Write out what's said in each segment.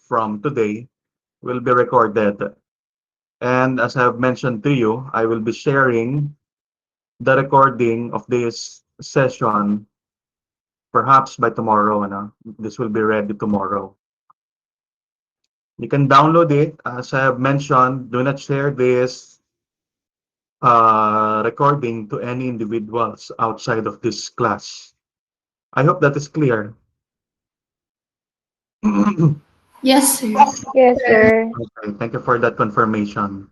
from today will be recorded. And as I have mentioned to you, I will be sharing the recording of this session perhaps by tomorrow. This will be ready tomorrow. You can download it. As I have mentioned, do not share this recording to any individuals outside of this class. I hope that is clear. Okay, Yes, sir. Yes, sir. thank you for that confirmation.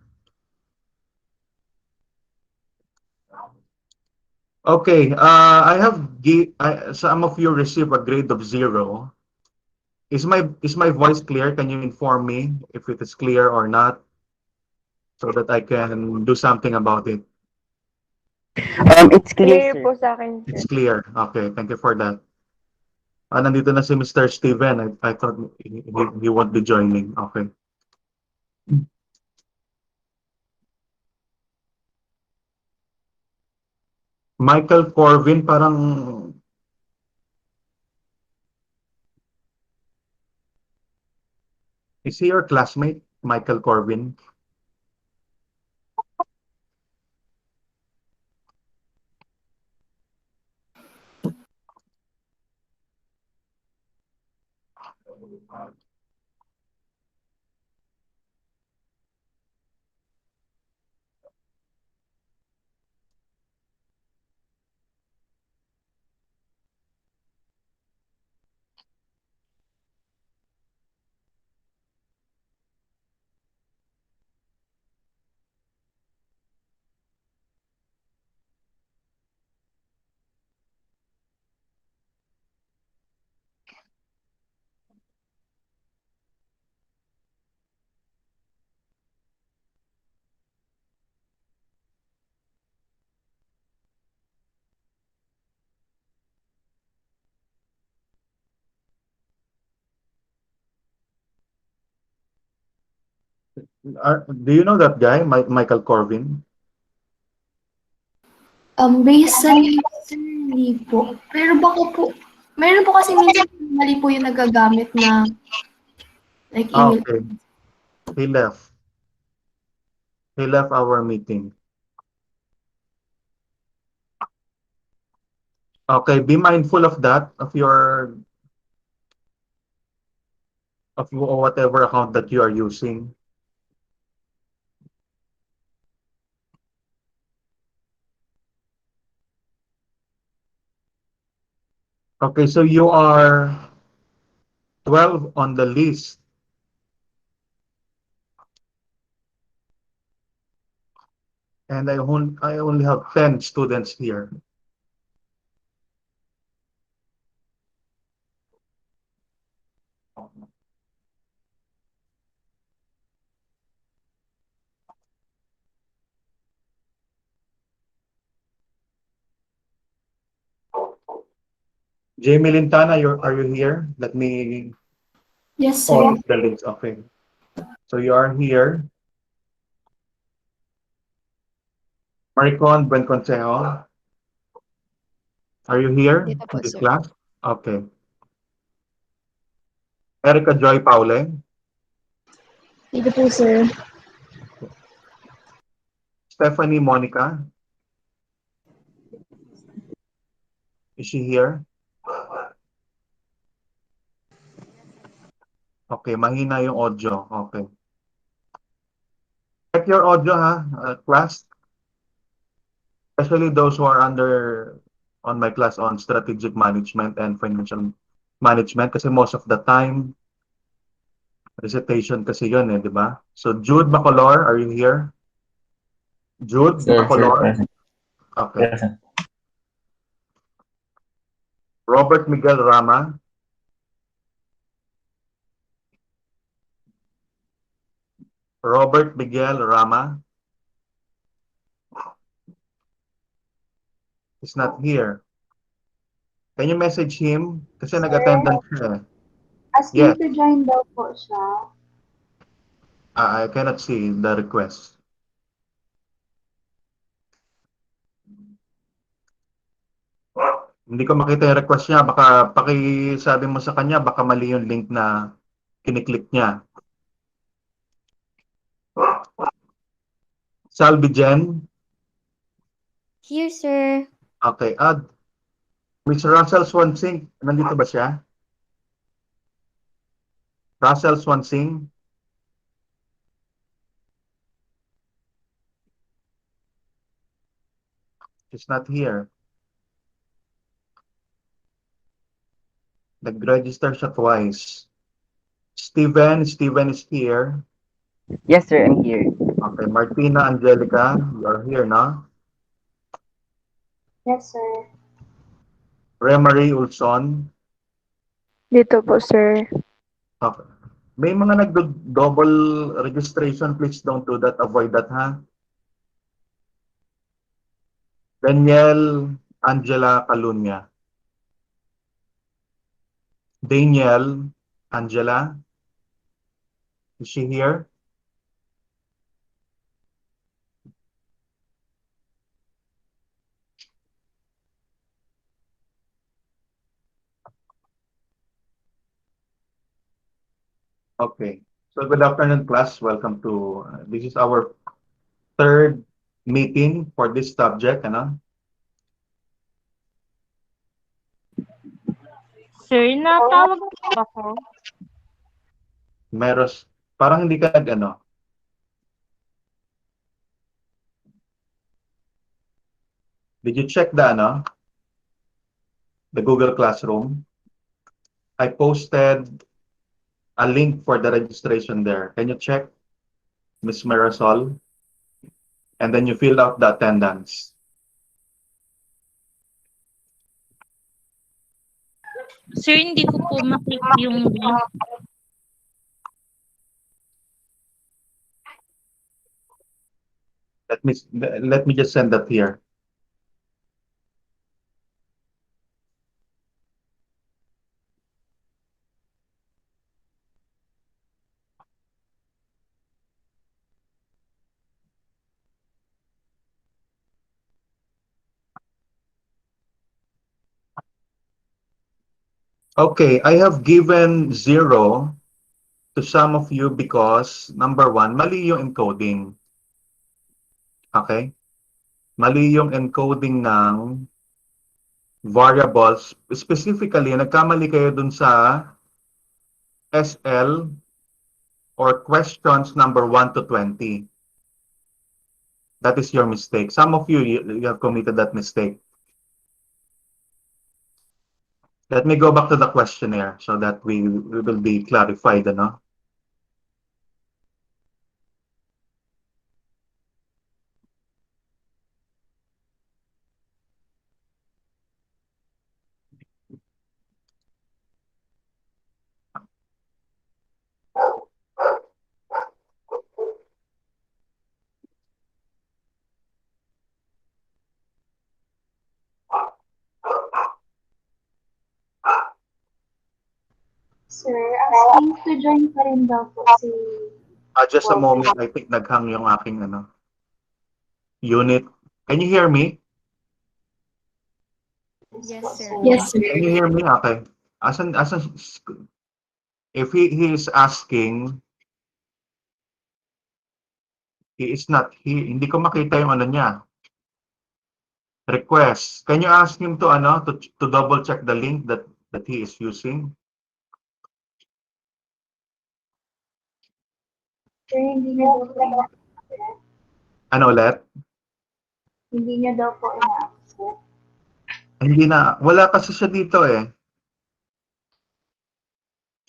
Okay, some of you receive a grade of 0. Is my voice clear? Can you inform me if it is clear or not so that I can do something about it? It's clear, Clear sir. po sa akin, sir. It's clear. Okay, thank you for that. Nandito na si Mr. Steven. I thought he won't be joining. Okay. Michael Corvin, parang is he your classmate, Michael Corvin? Do you know that guy, Michael Corvin? Recently, hindi po. Pero baka po, meron po kasi minsan mali po yung nagagamit na like email. Okay, he left. He left our meeting. Okay, be mindful of that, of whatever account that you are using. Okay, so you are 12 on the list. And I only have 10 students here. Jamie Lintana, are you here? Let me Yes, sir. call the links. Okay. So you are here. Maricon Buenconsejo, are you here Dito in po, this sir. class? Okay. Erica Joy Paule, Dito po, sir. Stephanie Monica, is she here? Okay, mahina yung audio. Okay. Check your audio ha, class. Especially those who are on my class on strategic management and financial management kasi most of the time recitation kasi yun di ba? So Jude Bacolor, are you here? Jude Sir, Bacolor? present. Okay. Present. Robert Miguel Rama, Robert Miguel Rama is not here. Can you message him? Kasi Sir, nag-attendance siya eh. asking Yes, to join daw po siya. I cannot see the request. Hindi ko makita yung request niya. Baka pakisabi mo sa kanya, baka mali yung link na kiniklik niya. Salvi Jen. Here, sir. Okay, add. Miss Russell Swansing, nandito ba siya? Russell Swansing. She's not here. Nag-register siya twice. Steven is here. Yes, sir, I'm here. Okay, Martina, Angelica, you are here, no? Yes, sir. Remary Ulson. Dito po, sir. Okay. May mga nag-double registration, please don't do that. Avoid that, ha? Danielle Angela Calunya. Danielle Angela, is she here? Okay. So good afternoon, class. Welcome to, this is our third meeting for this subject, ano? Sir, natawag mo ba ako? Meros, parang hindi ka ano. Did you check the, ano? The Google Classroom? I posted a link for the registration there. Can you check, Miss Marisol? And then you fill out the attendance. Sir, hindi ko po maklik yung link. Let me just send that here. Okay, I have given 0 to some of you because, number 1, mali yung encoding. Okay? Mali yung encoding ng variables. Specifically, nagkamali kayo dun sa SL or questions number 1 to 20. That is your mistake. Some of you have committed that mistake. Let me go back to the questionnaire so that we will be clarified, ano? Sir, asking to join pa rin daw po si Just a moment, I think naghang yung aking ano, unit. Can you hear me? Yes, sir. Yes, sir. Can you hear me? Okay. Asan, if he is asking, he is not, hindi ko makita yung ano niya. Request. Can you ask him to ano, to double check the link that he is using? Sir, hindi niya daw po ina-accept. Ano ulit? Hindi niya daw po ina-accept. Hindi na, wala kasi siya dito eh.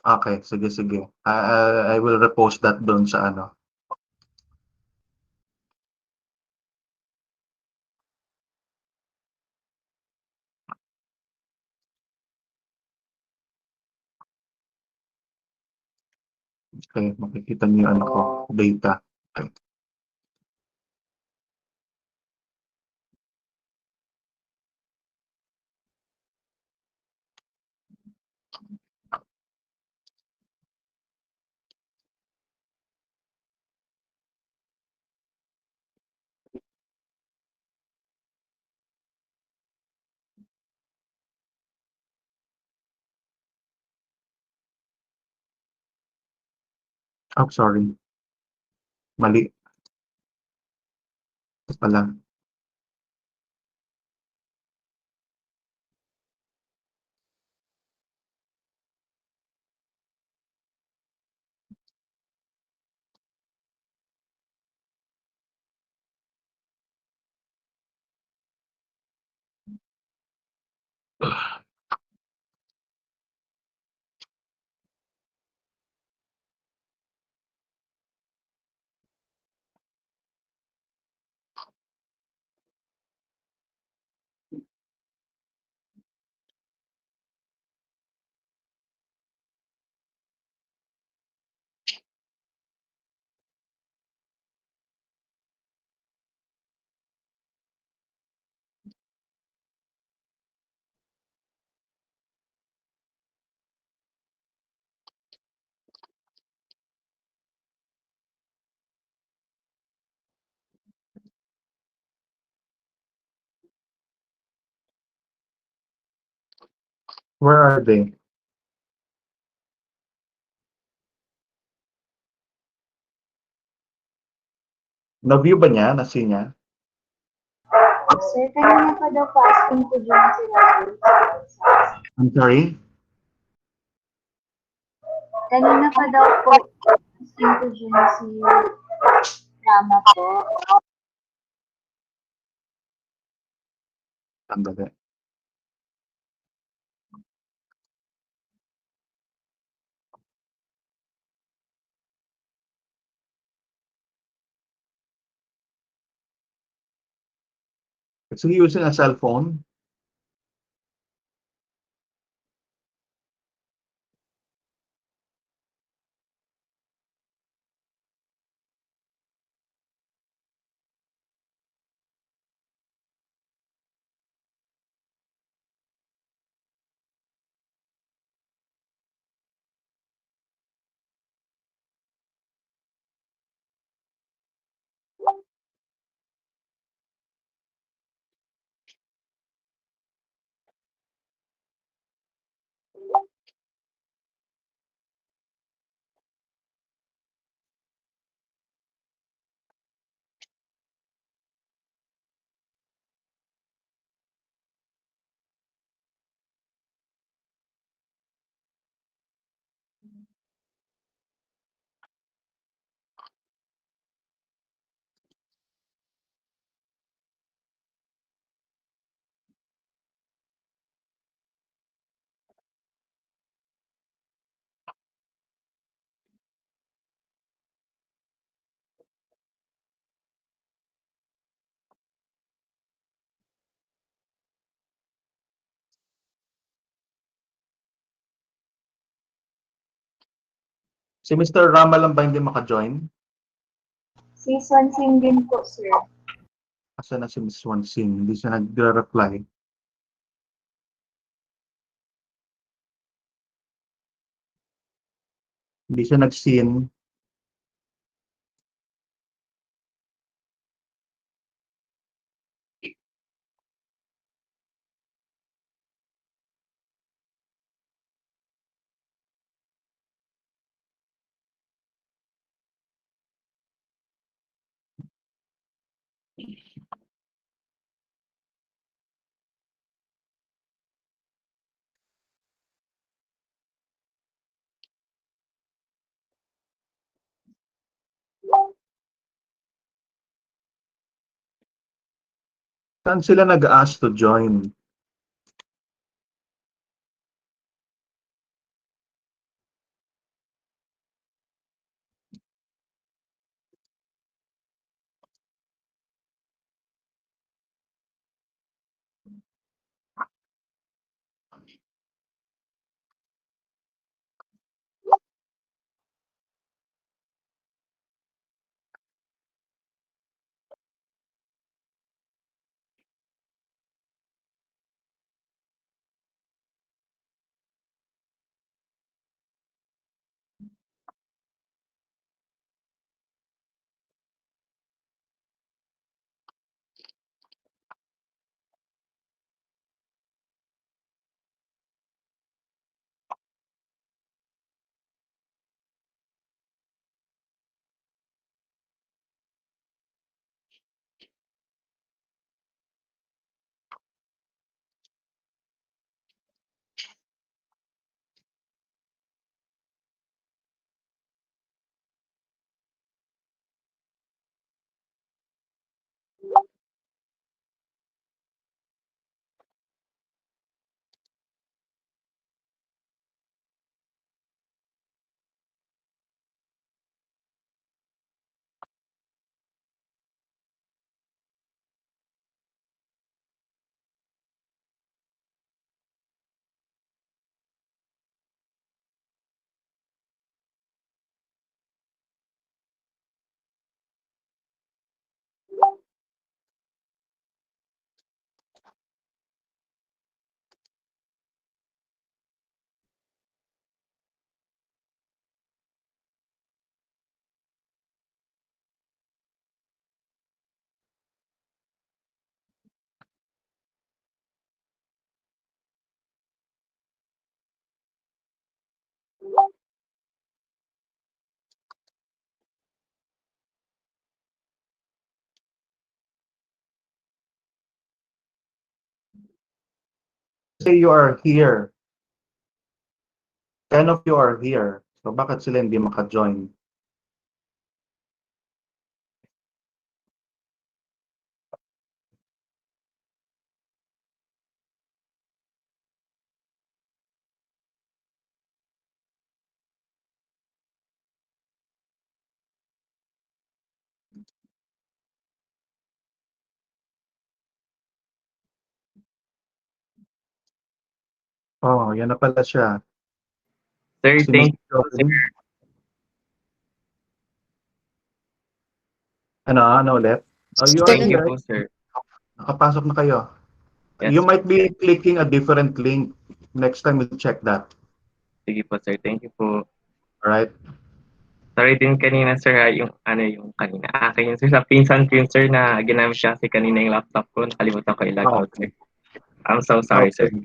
Okay, sige. I will repost that doon sa ano. Okay, makikita niyo ano ko, data. Okay. Oh, sorry. Mali pala. Where are they? Na-view ba niya? Na-see niya? Sir, kanina pa daw po asking ko dyan si Raul. I'm sorry? Kanina pa daw po asking ko dyan si Rama po. Sandali. Is he using a cell phone? Si Mr. Rama lang ba hindi maka-join? Si Swansing din po, sir. Asa na si Miss Swansing? Hindi siya nagre-reply. Hindi siya nag-seen. Saan sila nag-ask to join? say you are here. 10 of you are here. So bakit sila hindi maka-join? Oh, yan na pala siya. Sir, Si thank Miss you po, sir. Joey. Ano ulit? Oh, you are Thank you here. po, sir. Nakapasok na kayo. Yes, You sir. might be clicking a different link. Next time, we'll check that. Sige po, sir. Thank you po. Alright? Sorry din kanina, sir, yung yung kanina. Akin yun, sir. Sa pinsan ko yun, sir, na ginamit siya kasi kanina yung laptop ko. Nakalimutan ko i-log out, sir. I'm so sorry, sir. Okay.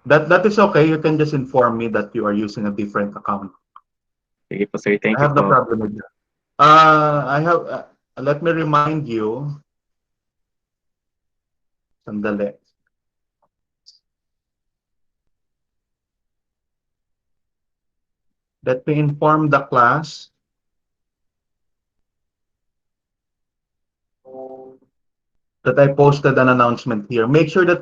That is okay. You can just inform me that you are using a different account. Sige po, sir. Thank I you have no po. problem with that. Let me remind you. Sandali. Let me inform the class that I posted an announcement here. Make sure that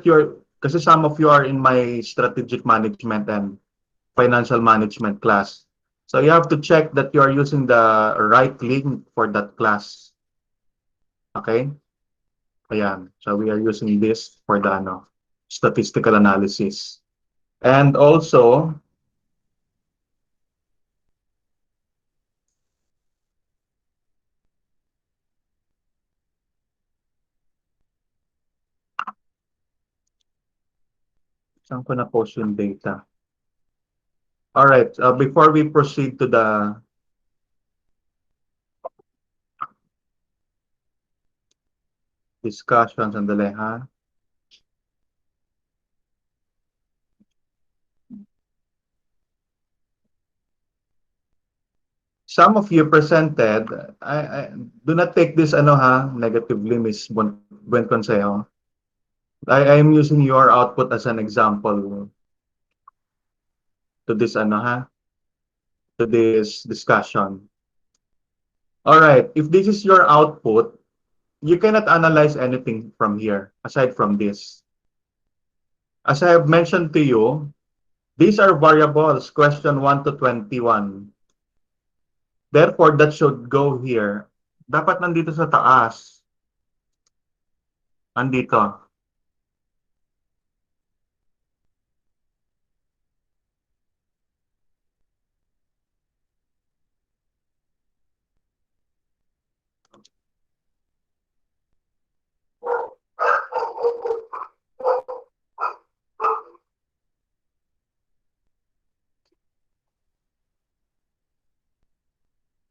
kasi some of you are in my strategic management and financial management class. So you have to check that you are using the right link for that class. Okay? Ayan. So we are using this for the statistical analysis. And also, saan ko na-post yung data? All right. Before we proceed to the discussion, sandali ha. Some of you presented, I do not take this negatively, Miss Buen Consejo. I am using your output as an example to this to this discussion. All right, if this is your output, you cannot analyze anything from here aside from this. As I have mentioned to you, these are variables, question 1 to 21. Therefore, that should go here. Dapat nandito sa taas. Andito.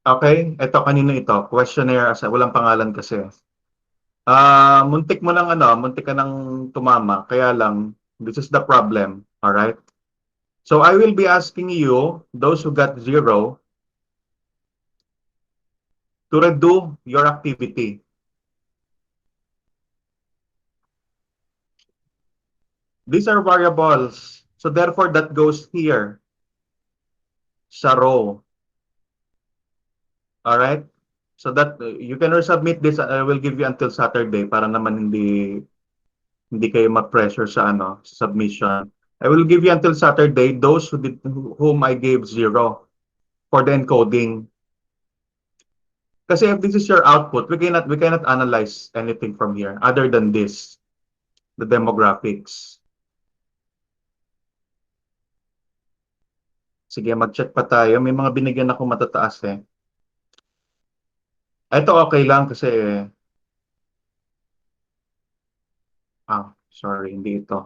Okay, ito kanino ito? Questionnaire, walang pangalan kasi. Muntik ka nang tumama, kaya lang, this is the problem, all right? So I will be asking you, those who got 0, to redo your activity. These are variables, so therefore that goes here sa row. All right? So that you can resubmit this. I will give you until Saturday para naman hindi kayo ma-pressure sa sa submission. I will give you until Saturday those whom I gave 0 for the encoding. Kasi if this is your output, we cannot analyze anything from here other than this, the demographics. Sige, mag-check pa tayo. May mga binigyan ako matataas eh. Ito okay lang kasi sorry, hindi ito.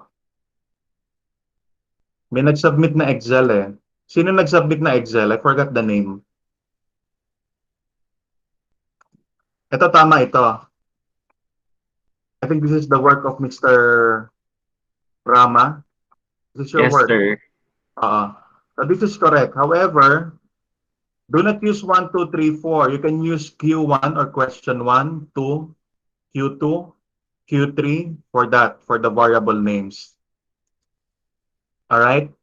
May nag-submit na Excel eh. Sino nag-submit na Excel? I forgot the name. Ito tama ito. I think this is the work of Mr. Rama. This is your Yes, work. sir. So this is correct. However, do not use 1, 2, 3, 4. You can use Q1 or question 1, 2, Q2, Q3 for that, for the variable names. Alright?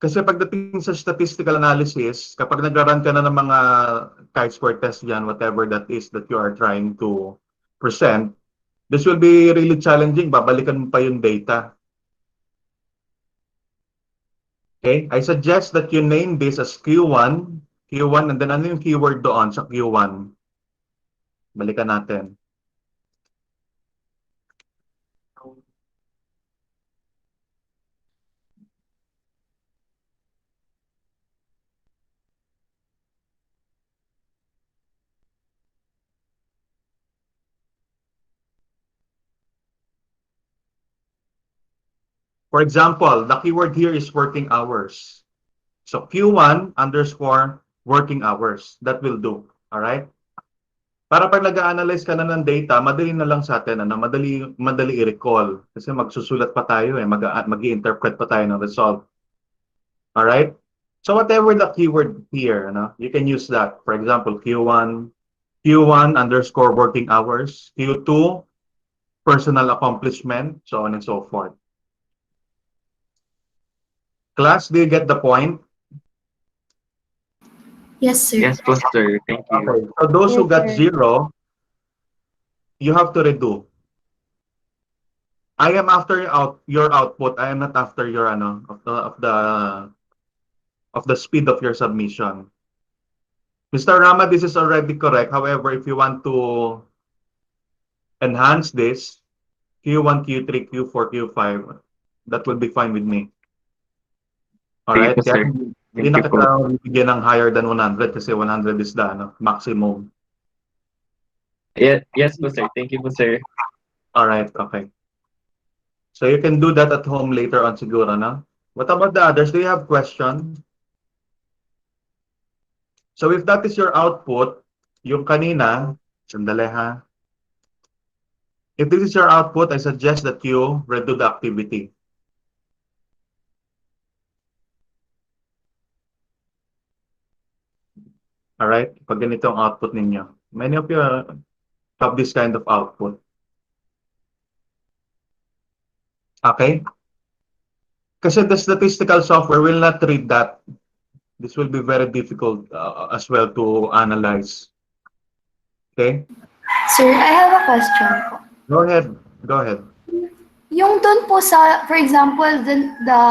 Kasi pagdating sa statistical analysis, kapag nag-run ka na ng mga chi-square test dyan, whatever that is that you are trying to present, this will be really challenging. Babalikan mo pa yung data. Okay? I suggest that you name this as Q1, and then ano yung keyword doon sa Q1? Balikan natin. For example, the keyword here is working hours. So Q1 underscore working hours. That will do. Alright? Para pag nag-a-analyze ka na ng data, madali na lang sa atin, madali i-recall. Kasi magsusulat pa tayo mag-i-interpret pa tayo ng result. Alright? So whatever the keyword here, you can use that. For example, Q1 underscore working hours, Q2 personal accomplishment, so on and so forth. Class, do you get the point? Yes, sir. Yes po, sir. Thank you. Okay. So those who Yes, got sir. 0, you have to redo. I am after your output. I am not after your of the speed of your submission. Mr. Rama, this is already correct. However, if you want to enhance this, Q1, Q3, Q4, Q5, that will be fine with me. Sige Alright? po, Kaya sir. hindi Thank na you po. kita bibigyan ng higher than 100 kasi 100 is the maximum. Yes po, sir. Thank you po, sir. Alright, okay. So you can do that at home later on siguro, no? What about the others? Do you have questions? So if that is your output, yung kanina, sandali ha. If this is your output, I suggest that you redo the activity. Alright? Pag ganito ang output ninyo. Many of you have this kind of output. Okay? Kasi the statistical software will not read that. This will be very difficult as well to analyze. Okay? Sir, I have a question po. Go ahead. Go ahead. Yung doon po sa, for example, the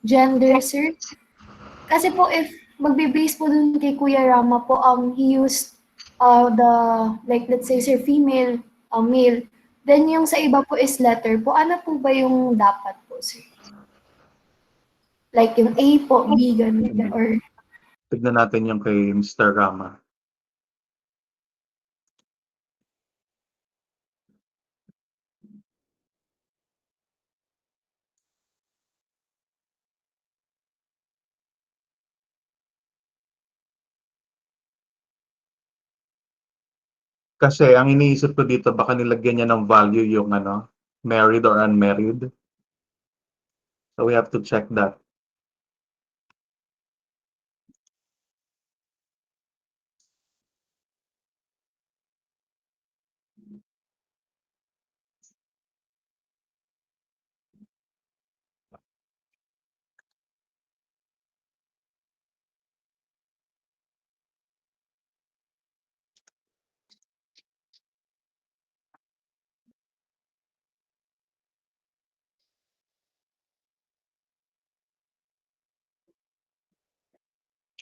gender, sir. Kasi po if magbe-base po dun kay Kuya Rama po, he used the, like let's say, sir, female, male. Then yung sa iba po is letter po. Ano po ba yung dapat po, sir? Like yung A po, B, ganun, or... Tignan natin yung kay Mr. Rama. Kasi ang iniisip ko dito, baka nilagyan niya ng value yung married or unmarried. So we have to check that.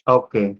Okay.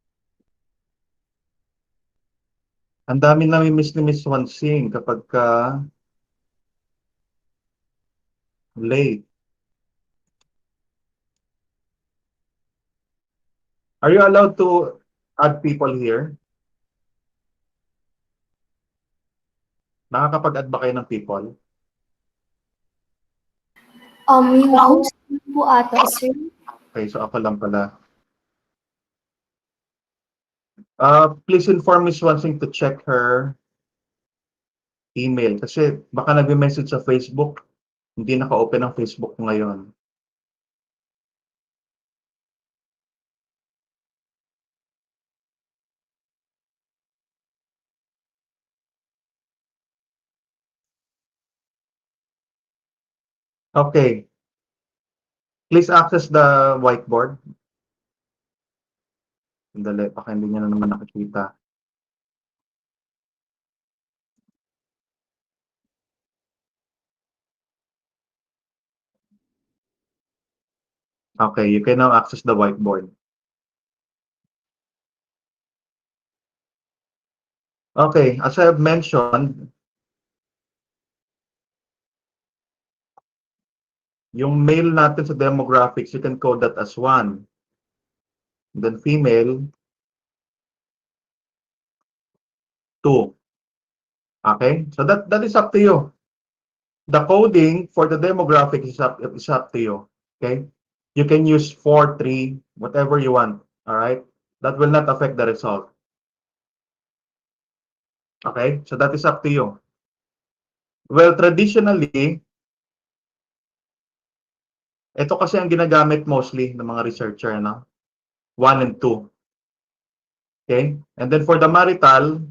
Ang dami nami-miss ni Miss Wansing kapag ka late. Are you allowed to add people here? Nakakapag-add ba kayo ng people? Yung host po ata, sir. Okay, so ako lang pala. Please inform Miss Wansing to check her email kasi baka nagme-message sa Facebook. Hindi naka-open ang Facebook ko ngayon. Okay. Please access the whiteboard. Sandali, baka hindi niya na naman nakikita. Okay, you can now access the whiteboard. Okay, as I have mentioned, yung male natin sa demographics, you can code that as 1. Then female, 2. Okay, so that is up to you. The coding for the demographic is up to you. Okay, you can use 4, 3, whatever you want. All right, that will not affect the result. Okay, so that is up to you. Well, traditionally, ito kasi ang ginagamit mostly ng mga researcher, no? 1 and 2. Okay, and then for the marital,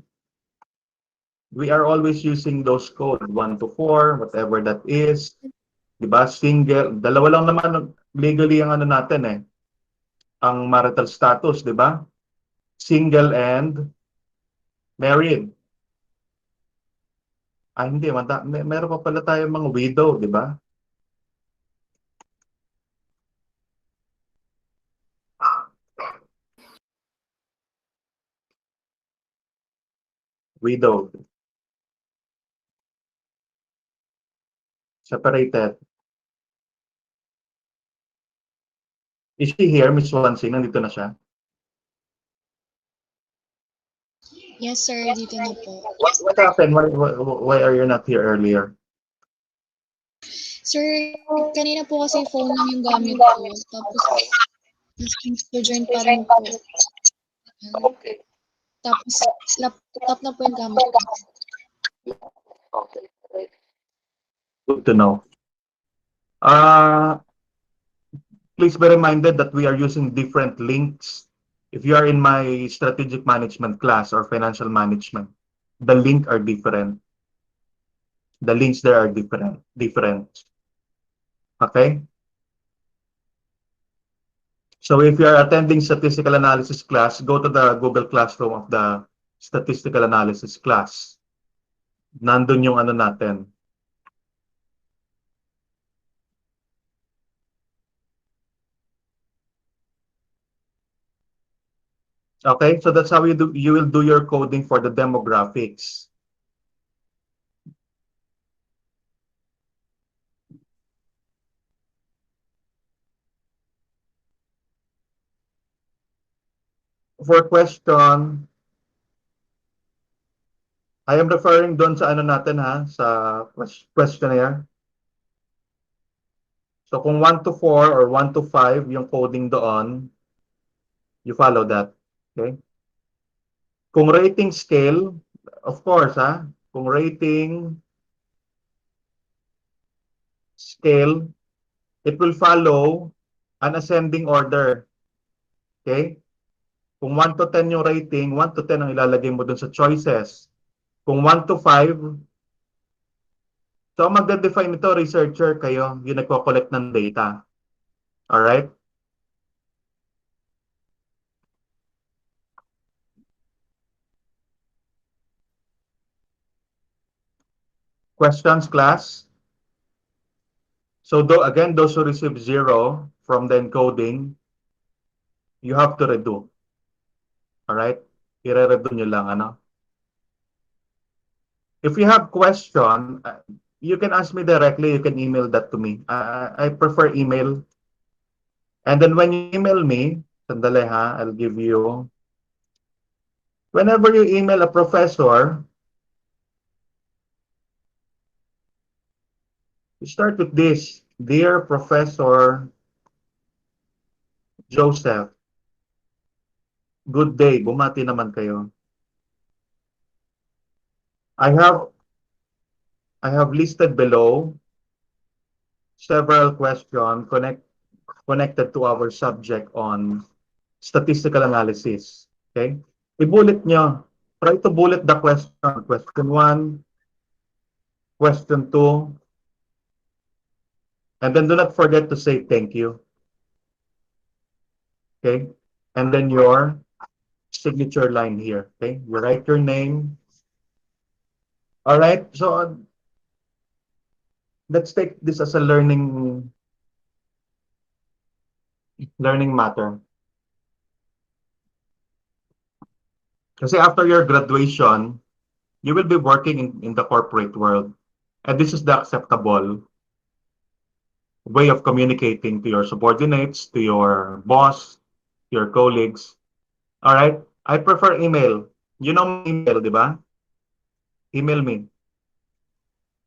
we are always using those code 1 to 4, whatever that is. Diba? Single, dalawa lang naman legally ang ano natin eh. Ang marital status, diba? Single and married. Hindi, meron pa pala tayong mga widow, diba? Widow. Separated. Is she here, Miss Wansing? Nandito na siya. Yes, sir. Dito na po. What happened? Why are you not here earlier? Sir, kanina po kasi phone lang yung gamit ko. Tapos, nag-join pa rin po. Okay. Tapos, laptop na po yung gamit ko. Okay. Good to know. Please be reminded that we are using different links. If you are in my strategic management class or financial management, the link are different. The links there are different. Okay? So if you are attending statistical analysis class, go to the Google Classroom of the statistical analysis class. Nandun yung ano natin. Okay, so that's how you will do your coding for the demographics. For question, I am referring doon sa ano natin ha, sa questionnaire. So kung 1 to 4 or 1 to 5 yung coding doon, you follow that. Okay? Kung rating scale, of course ha, kung rating scale, it will follow an ascending order. Okay? Kung 1 to 10 yung rating, 1 to 10 ang ilalagay mo dun sa choices. Kung 1 to 5, so magde-define ito, researcher kayo, yung nagko-collect ng data. Alright? Questions, class? So again, those who receive 0 from the encoding, you have to redo. Alright? I-redo nyo lang, ano? If you have question, you can ask me directly. You can email that to me. I prefer email. And then when you email me, sandali ha, I'll give you. Whenever you email a professor, you start with this. Dear Professor Joseph, good day. Bumati naman kayo. I have I have listed below several questions connected to our subject on statistical analysis. Okay? I-bullet nyo. Try to bullet the question. Question 1, question 2, and then do not forget to say thank you. Okay? And then your signature line here. Okay? You write your name. All right? So let's take this as a learning matter. Kasi after your graduation, you will be working in the corporate world. And this is the acceptable way of communicating to your subordinates, to your boss, your colleagues. All right? I prefer email. You know my email, di ba? Email me.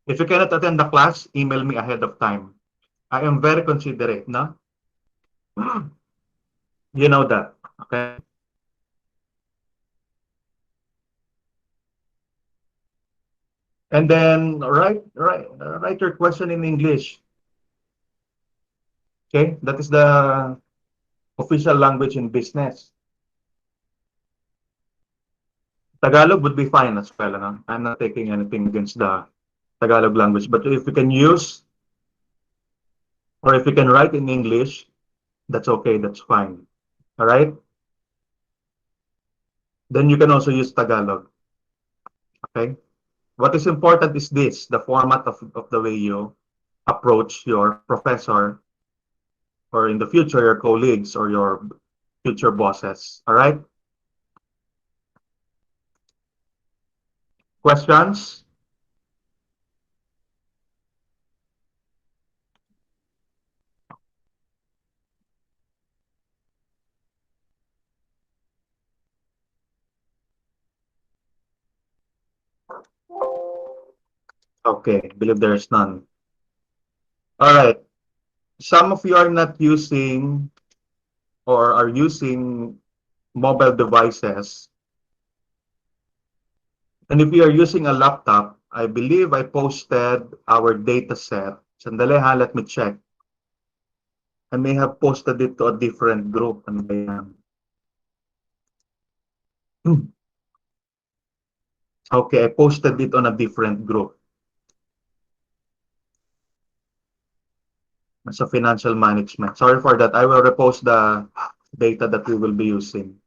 If you cannot attend the class, email me ahead of time. I am very considerate, no? You know that, okay? And then write your question in English. Okay? That is the official language in business. Tagalog would be fine as well. Huh? I'm not taking anything against the Tagalog language. But if you can use or if you can write in English, that's okay. That's fine. All right? Then you can also use Tagalog. Okay? What is important is this, the format of the way you approach your professor or in the future, your colleagues or your future bosses. All right? Questions? Okay, believe there's none. All right. Some of you are not using or are using mobile devices. And if you are using a laptop, I believe I posted our data set. Sandali ha, let me check. I may have posted it to a different group. Ano ba yan? Okay, I posted it on a different group. Sa financial management. Sorry for that. I will repost the data that we will be using.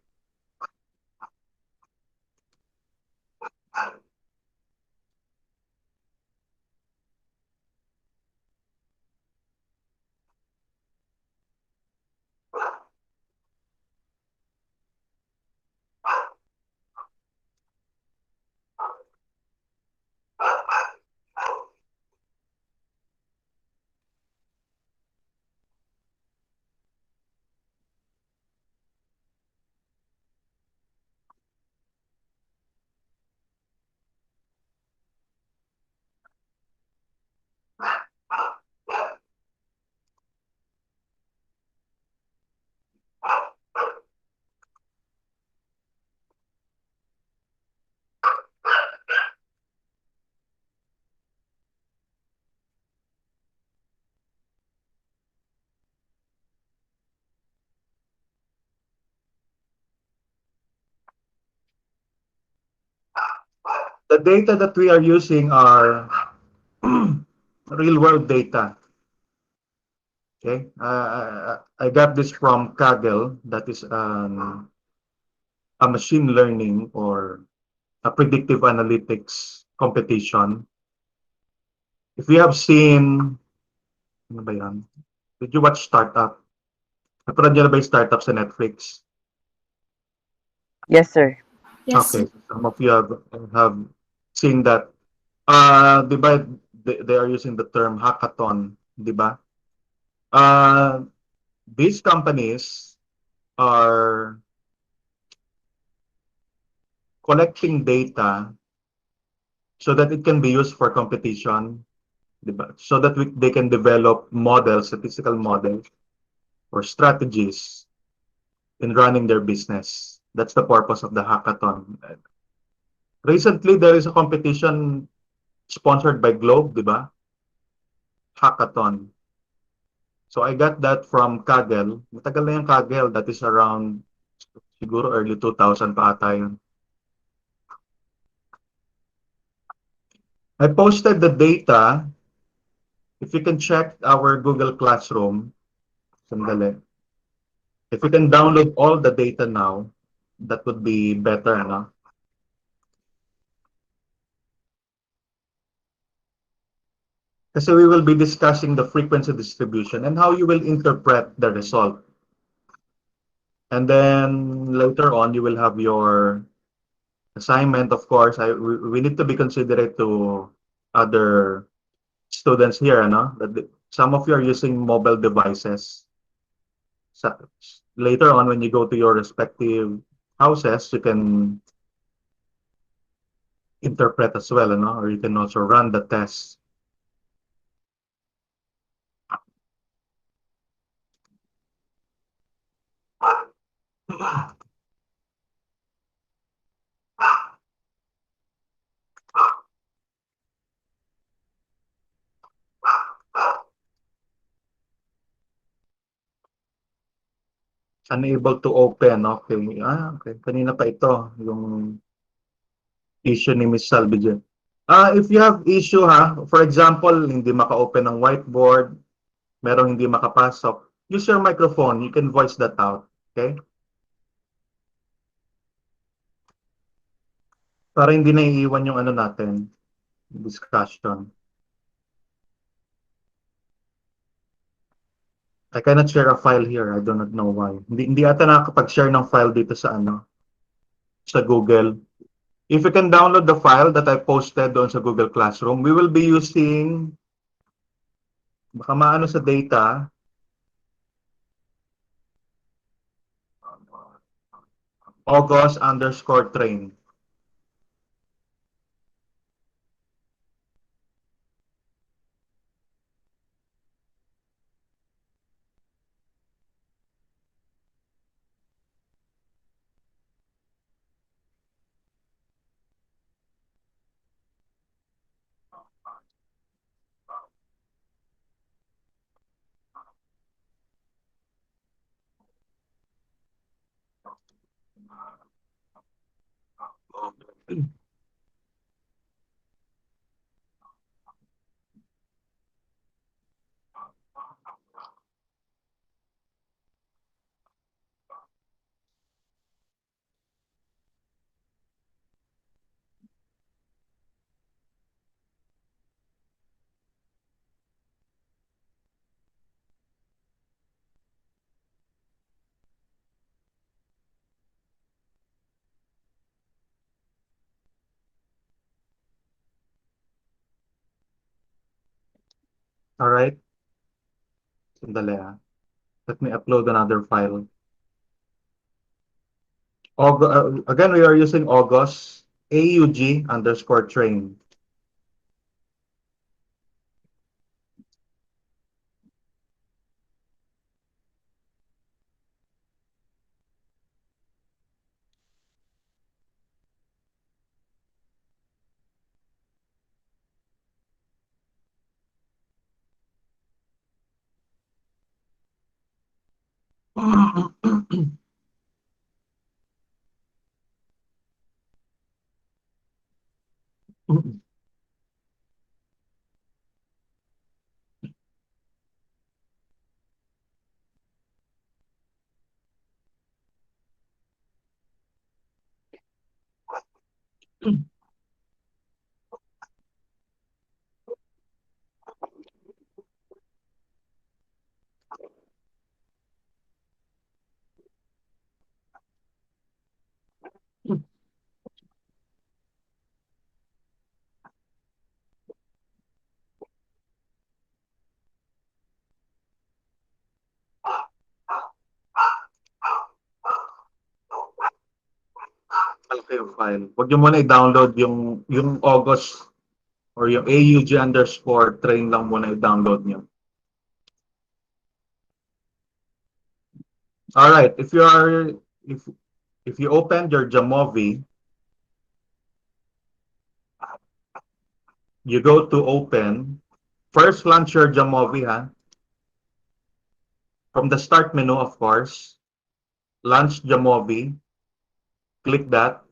The data that we are using are real world data. Okay, I got this from Kaggle. That is a machine learning or a predictive analytics competition. If you have seen, ano ba yan? Did you watch Startup? Napanood niyo na ba yung Startup sa Netflix? Yes, sir. Yes. Okay, some of you have seen that Di ba, they are using the term hackathon, di ba? Uh, these companies are collecting data so that it can be used for competition, di ba? So that they can develop models, statistical models, or strategies in running their business. That's the purpose of the hackathon. Recently, there is a competition sponsored by Globe, di ba? Hackathon. So I got that from Kaggle. Matagal na yung Kaggle. That is around siguro early 2000 pa ata yun. I posted the data. If you can check our Google Classroom, sandali. If you can download all the data now, that would be better, no? Kasi we will be discussing the frequency distribution and how you will interpret the result. And then later on, you will have your assignment. Of course, we need to be considerate to other students here, ano? That some of you are using mobile devices. So, later on, when you go to your respective houses, you can interpret as well, ano? Or you can also run the test. Unable to open. Okay. Okay. Kanina pa ito, yung issue ni Miss Salvi dyan. If you have issue for example, hindi maka-open ng whiteboard, merong hindi makapasok, use your microphone. You can voice that out. Okay? Para hindi na iiwan yung ano natin, discussion. I cannot share a file here. I do not know why. Hindi ata nakakapag-share ng file dito sa sa Google. If you can download the file that I posted doon sa Google Classroom, we will be using, baka maano sa data, August_train. All right. Sandali. Let me upload another file. Again, we are using August, AUG_train. malaki yung file. Huwag nyo muna i-download yung August or yung AUG_train lang muna i-download nyo. All right, if you opened your Jamovi, you go to open. First, launch your Jamovi, ha? From the start menu, of course, launch Jamovi. Click that.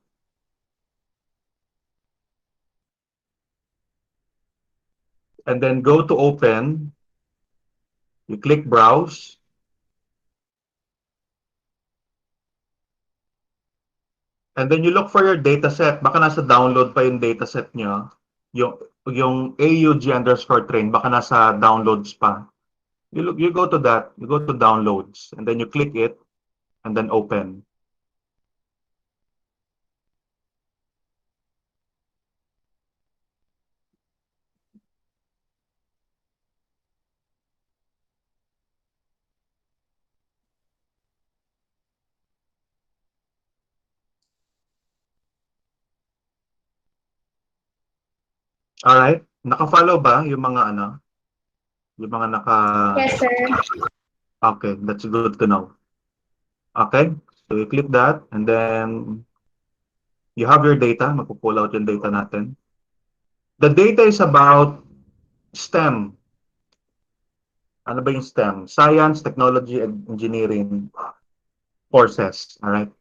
And then go to open. You click browse. And then you look for your dataset. Baka nasa download pa yung dataset nyo. Yung AUG_train, baka nasa downloads pa. You go to that, you go to downloads, and then you click it, and then open. Alright? Naka-follow ba yung mga ano? Yung mga naka... Yes, sir. Okay, that's good to know. Okay, so you click that, and then you have your data. Mapupull out yung data natin. The data is about STEM. Ano ba yung STEM? Science, Technology, and Engineering courses. Alright?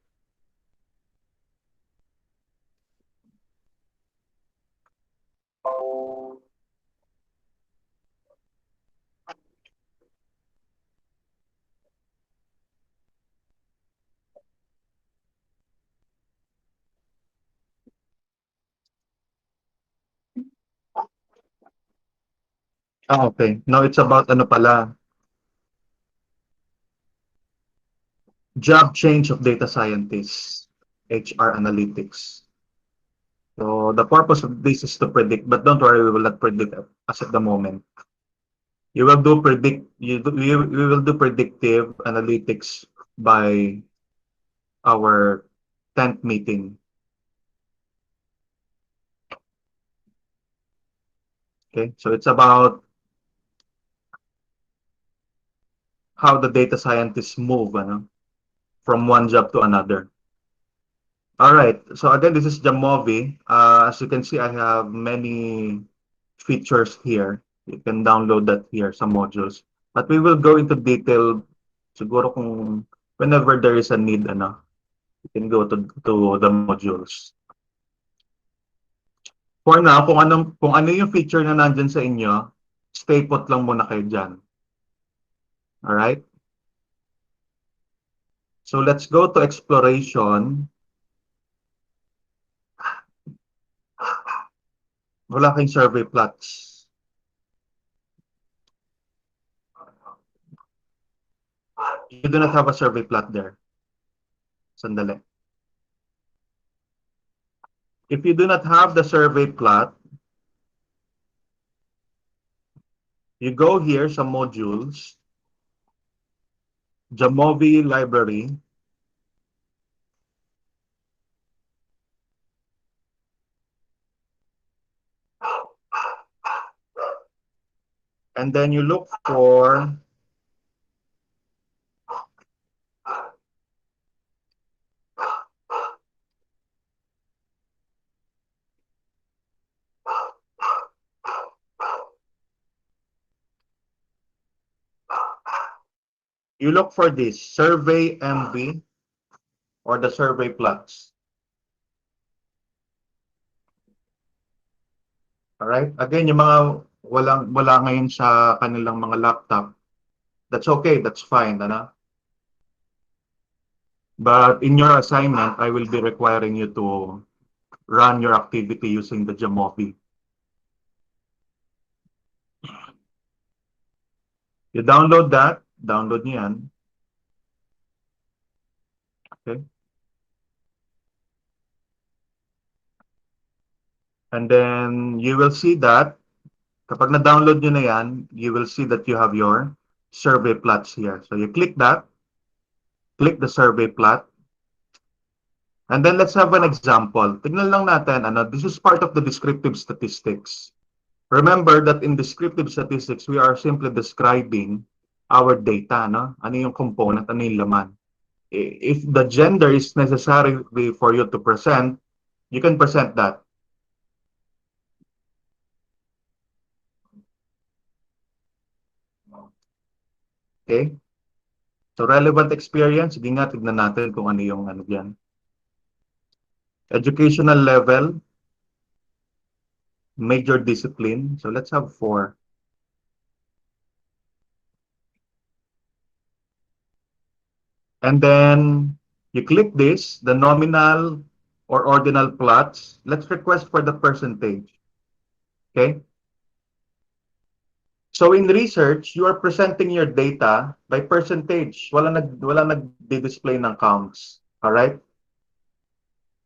Okay. Now it's about ano pala? Job change of data scientists, HR analytics. So the purpose of this is to predict, but don't worry, we will not predict as at the moment. You will do we will do predictive analytics by our 10th meeting. Okay, so it's about how the data scientists move from one job to another. All right, so again, this is Jamovi. As you can see, I have many features here. You can download that here, some modules. But we will go into detail siguro kung whenever there is a need, you can go to the modules. For now, kung ano yung feature na nandyan sa inyo, stay put lang muna kayo dyan. Alright? So let's go to exploration. Wala kayong survey plots. You do not have a survey plot there. Sandali. If you do not have the survey plot, you go here sa modules, Jamovi library, and then you look for this survey MV or the survey plots. Alright? Again, yung mga wala ngayon sa kanilang mga laptop, that's okay, that's fine. But in your assignment, I will be requiring you to run your activity using the Jamovi. You download that, download nyo yan. Okay. And then you will see that kapag na-download nyo na yan, you will see that you have your survey plots here. So you click that, click the survey plot, And then let's have an example. Tignan lang natin, this is part of the descriptive statistics. Remember that in descriptive statistics, we are simply describing our data, no? Ano yung component, ano yung laman. If the gender is necessary for you to present, you can present that. Okay? So relevant experience, sige nga, tignan natin kung ano yung ano dyan. Educational level, major discipline. So let's have 4. And then you click this, the nominal or ordinal plots. Let's request for the percentage. Okay? So in research, you are presenting your data by percentage. Wala nag-display ng counts. All right?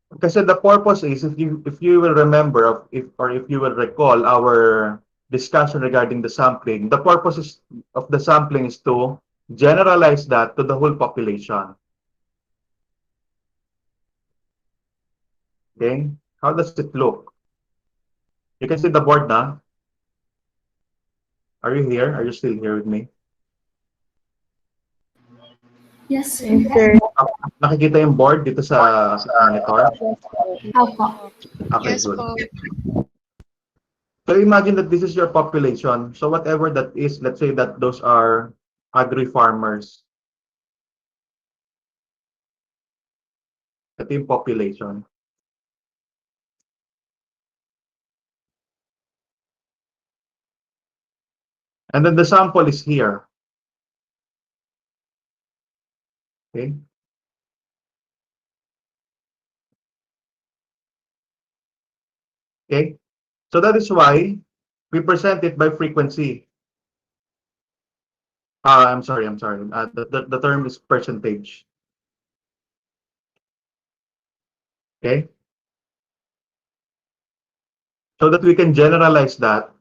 Kasi the purpose is, if you will remember, if you will recall our discussion regarding the sampling, the purpose of the sampling is to generalize that to the whole population. Okay? How does it look? You can see the board na. Are you here? Are you still here with me? Yes, sir. Yes, sir. Nakikita yung board dito sa monitor? Opo. Okay, Yes good. po. So imagine that this is your population. So whatever that is, let's say that those are agri-farmers. Ito yung population. And then the sample is here. Okay. Okay. So that is why we present it by frequency. I'm sorry. The term is percentage. Okay. So that we can generalize that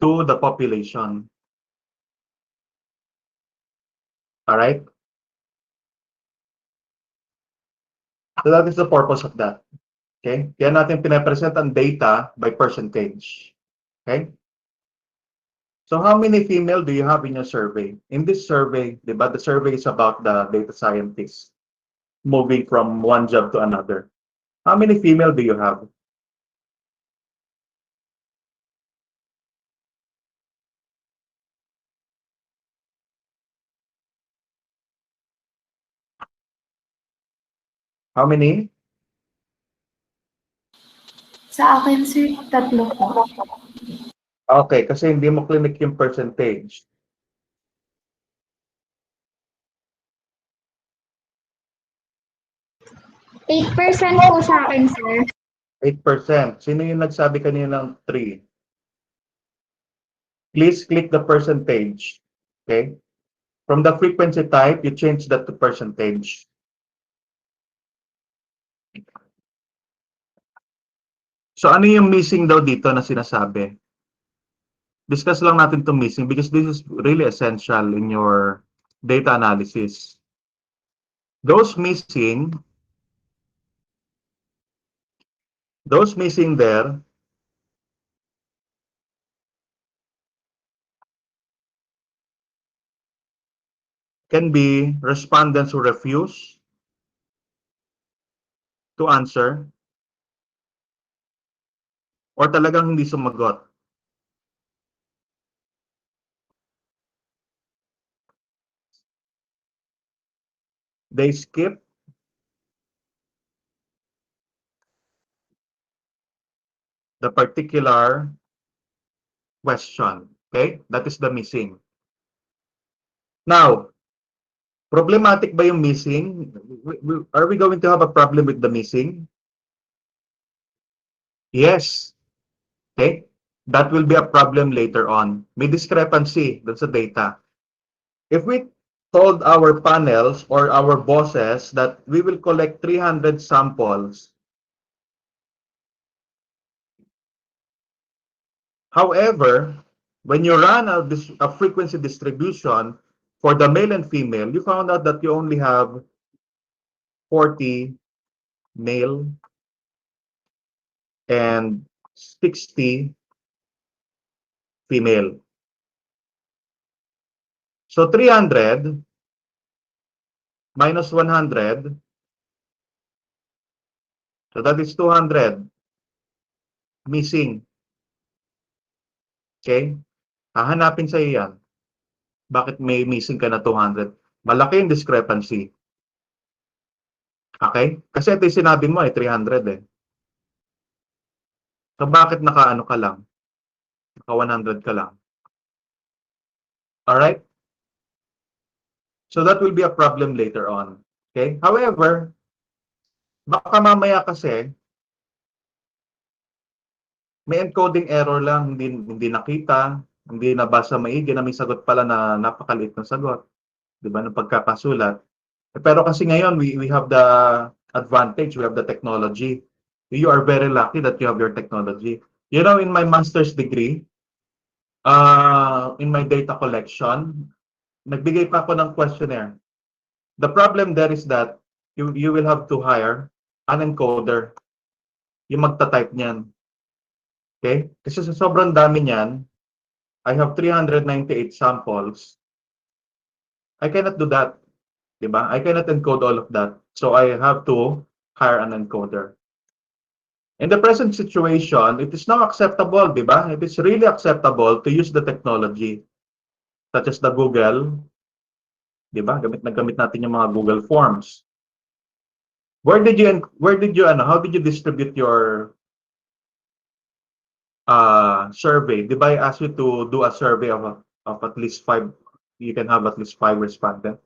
to the population. All right. So that is the purpose of that. Okay. Kaya natin pinapresent ang data by percentage. Okay. So how many female do you have in your survey? In this survey, diba, the survey is about the data scientists moving from one job to another. How many female do you have? How many? Sa akin, sir, 3 po. Okay, kasi hindi mo clinic yung percentage. %8 po sa akin, sir. 8%. Sino yung nagsabi kanina ng 3? Please click the percentage. Okay? From the frequency type, you change that to percentage. So ano yung missing daw dito na sinasabi? Discuss lang natin itong missing because this is really essential in your data analysis. Those missing there can be respondents who refuse to answer or talagang hindi sumagot. They skip the particular question. Okay? That is the missing. Now, problematic ba yung missing? Are we going to have a problem with the missing? Yes. Okay? That will be a problem later on. May discrepancy dun sa data. If we told our panels or our bosses that we will collect 300 samples, however, When you run a frequency distribution for the male and female, you found out that you only have 40 male and 60 female. So 300 minus 100, so that is 200 missing. Okay? Hahanapin sa yan. Bakit may missing ka na 200? Malaki yung discrepancy. Okay? Kasi ito yung sinabi mo 300 eh. So bakit naka-ano ka lang? Naka 100 ka lang. Alright? So that will be a problem later on. Okay? However, baka mamaya kasi may encoding error lang, hindi nakita, hindi nabasa maigi na may sagot pala na napakaliit ng sagot. 'Di ba? Ng pagkakasulat. Pero kasi ngayon we have the advantage, we have the technology. You are very lucky that you have your technology. You know, in my master's degree, in my data collection, nagbigay pa ako ng questionnaire. The problem there is that you will have to hire an encoder, yung magta-type niyan. Okay? Kasi sa sobrang dami niyan, I have 398 samples. I cannot do that. Diba? I cannot encode all of that. So I have to hire an encoder. In the present situation, it is now acceptable, diba? It is really acceptable to use the technology such as the Google, diba? Gamit natin yung mga Google Forms. How did you distribute your survey? Diba I asked you to do a survey of at least 5, you can have at least 5 respondents.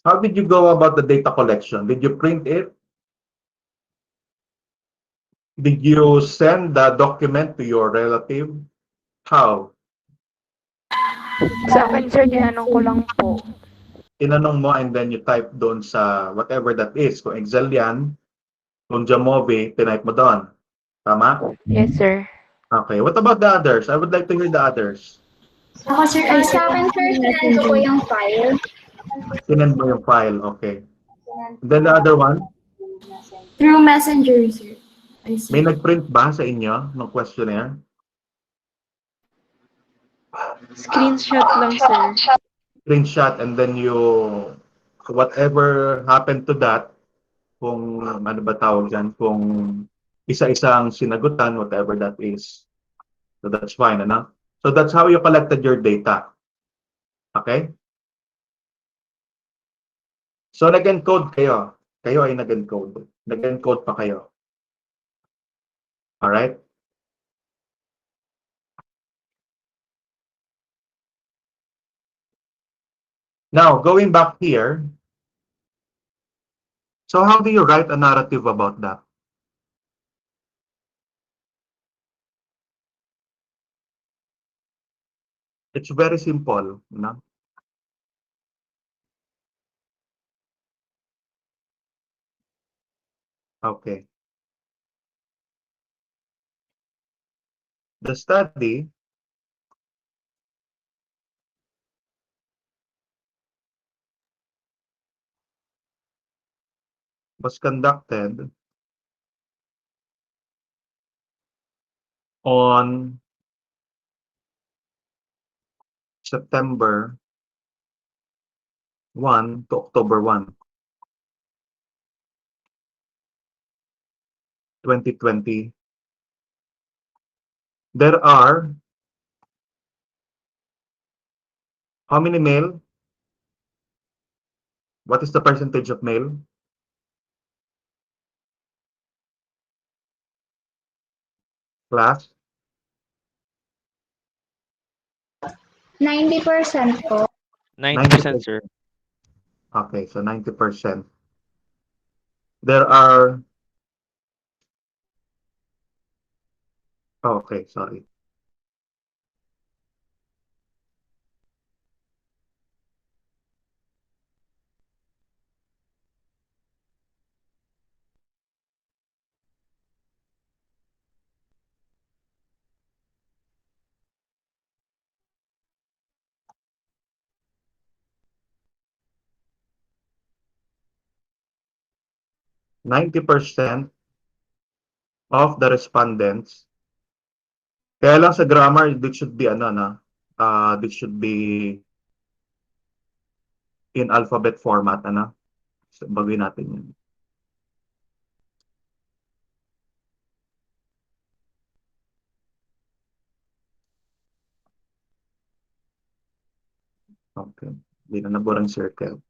How did you go about the data collection? Did you print it? Did you send the document to your relative? How? Sa akin, sir, tinanong ko lang po. Tinanong mo and then you type doon sa whatever that is. Kung Excel yan, kung Jamovi, tinype mo doon. Tama? Yes, sir. Okay. What about the others? I would like to hear the others. Ako, sir, ay Sa akin, sir, sinend ko po yung file. Sinend mo yung file. Okay. And then the other one, through Messenger, sir. Ay, sir. may nag-print ba sa inyo ng questionnaire? Screenshot lang, sir. Screenshot and then you, whatever happened to that, kung ano ba tawag dyan, kung isa-isang sinagutan, whatever that is. So that's fine, ano? So that's how you collected your data. Okay? So nag-encode kayo. Kayo ay nag-encode. Nag-encode pa kayo. Alright? Now, going back here, so how do you write a narrative about that? It's very simple, no? Okay. The study was conducted on September 1 to October 1, 2020. There are how many male? What is the percentage of male? Class? 90% po. 90%, sir. Okay, so 90%. There are, oh, okay, sorry. 90% of the respondents. Kaya lang sa grammar, this should be this should be in alphabet format, So, baguhin natin yun. Okay. Hindi na naburang circle.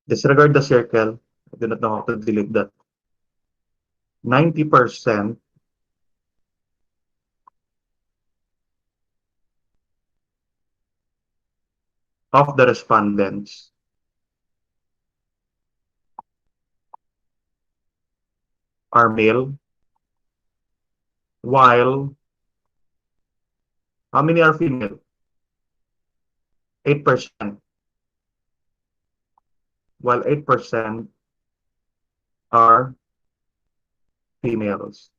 Disregard the circle. I do not know how to delete that. 90% of the respondents are male, while how many are female? 8%. While 8% are females.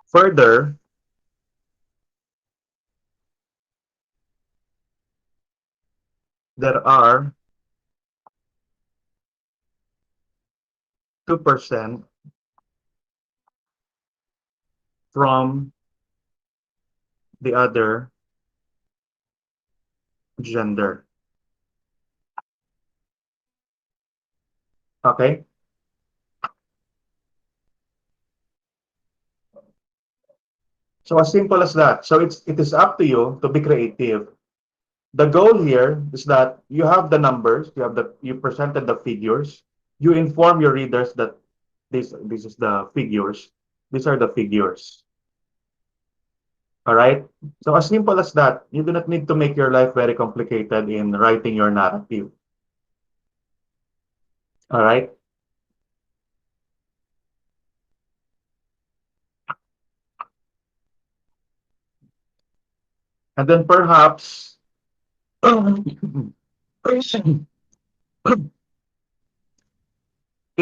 Further, there are 2% from the other gender. Okay? So as simple as that. So it is up to you to be creative. The goal here is that you have the numbers, you presented the figures, you inform your readers that this is the figures. These are the figures. All right? So as simple as that, you do not need to make your life very complicated in writing your narrative. All right? And then perhaps it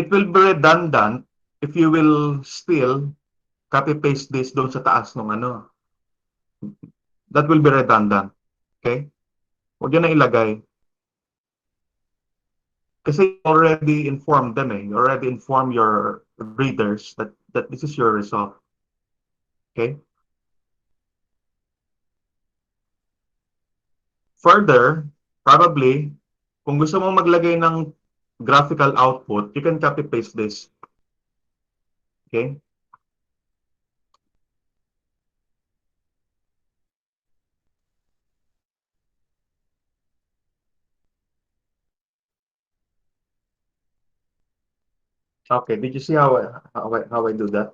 will be redundant if you will still copy-paste this doon sa taas ng ano. That will be redundant. Okay? Huwag yun na ilagay. Kasi you already informed them You already informed your readers that this is your result. Okay? Further, probably, kung gusto mong maglagay ng graphical output, you can copy-paste this. Okay? Okay, did you see how I do that?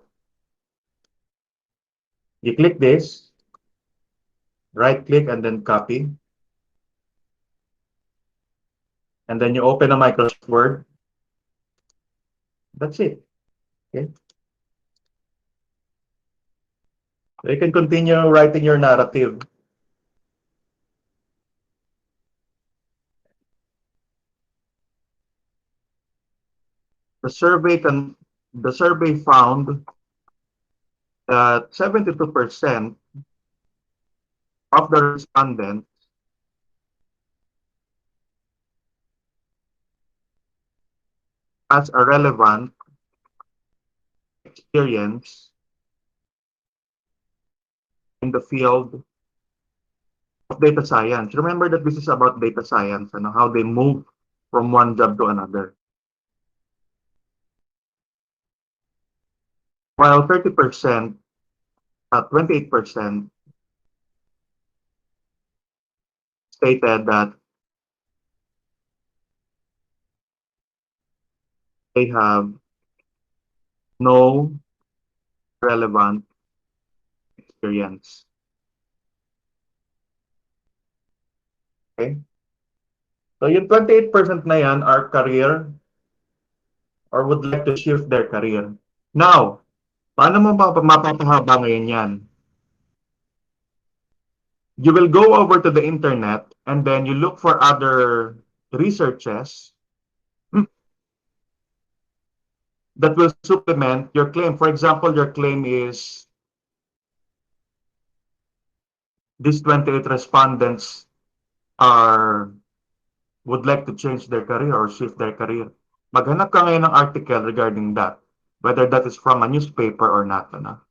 You click this, right click and then copy. And then you open a Microsoft Word. That's it. Okay. So you can continue writing your narrative. The survey found that 72% of the respondents has a relevant experience in the field of data science. Remember that this is about data science and how they move from one job to another. While 30%, 28% stated that they have no relevant experience. Okay? So yung 28% na yan are career or would like to shift their career. Now, paano mo mapapahaba ngayon yan? You will go over to the internet and then you look for other researches that will supplement your claim. For example, your claim is these 28 respondents are would like to change their career or shift their career. Maghanap ka ngayon ng article regarding that, whether that is from a newspaper or not. Ano?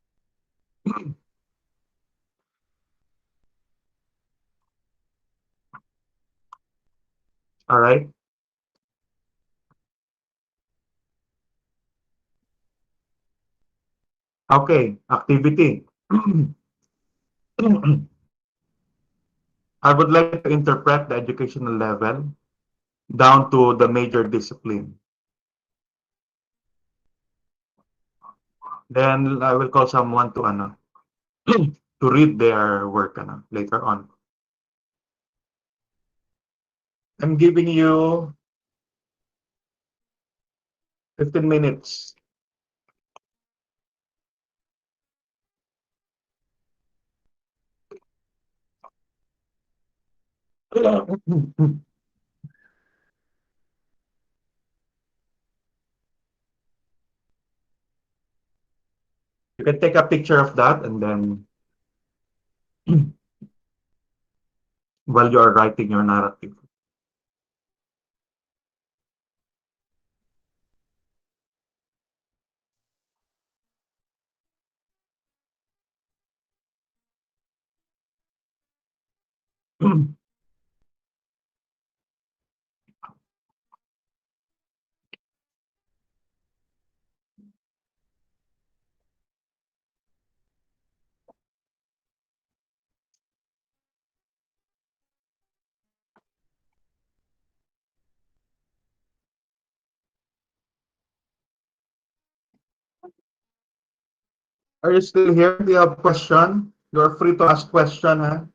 All right? Okay, activity. I would like to interpret the educational level down to the major discipline. Then I will call someone to to read their work later on. I'm giving you 15 minutes. You can take a picture of that and then while you are writing your narrative. Are you still here? Do you have question? You're free to ask question, huh?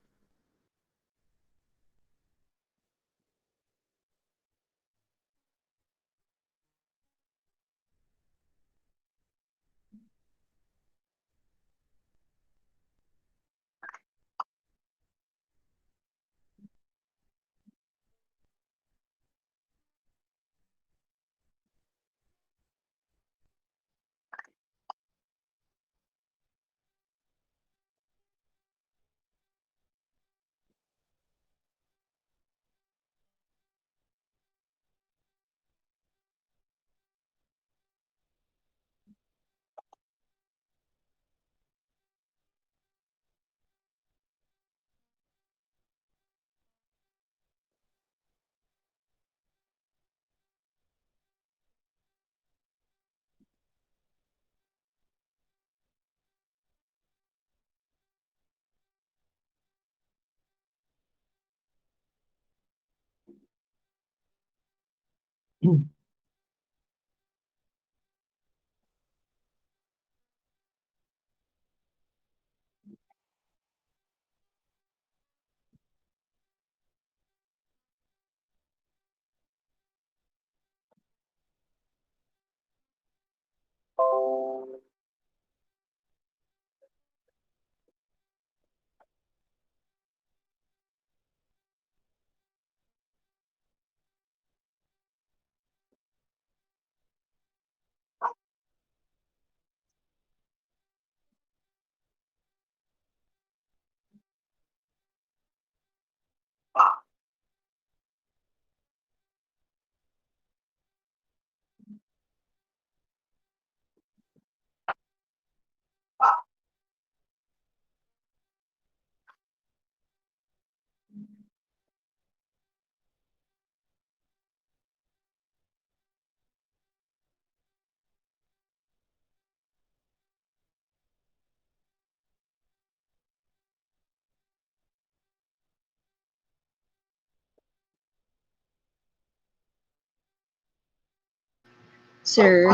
Sir,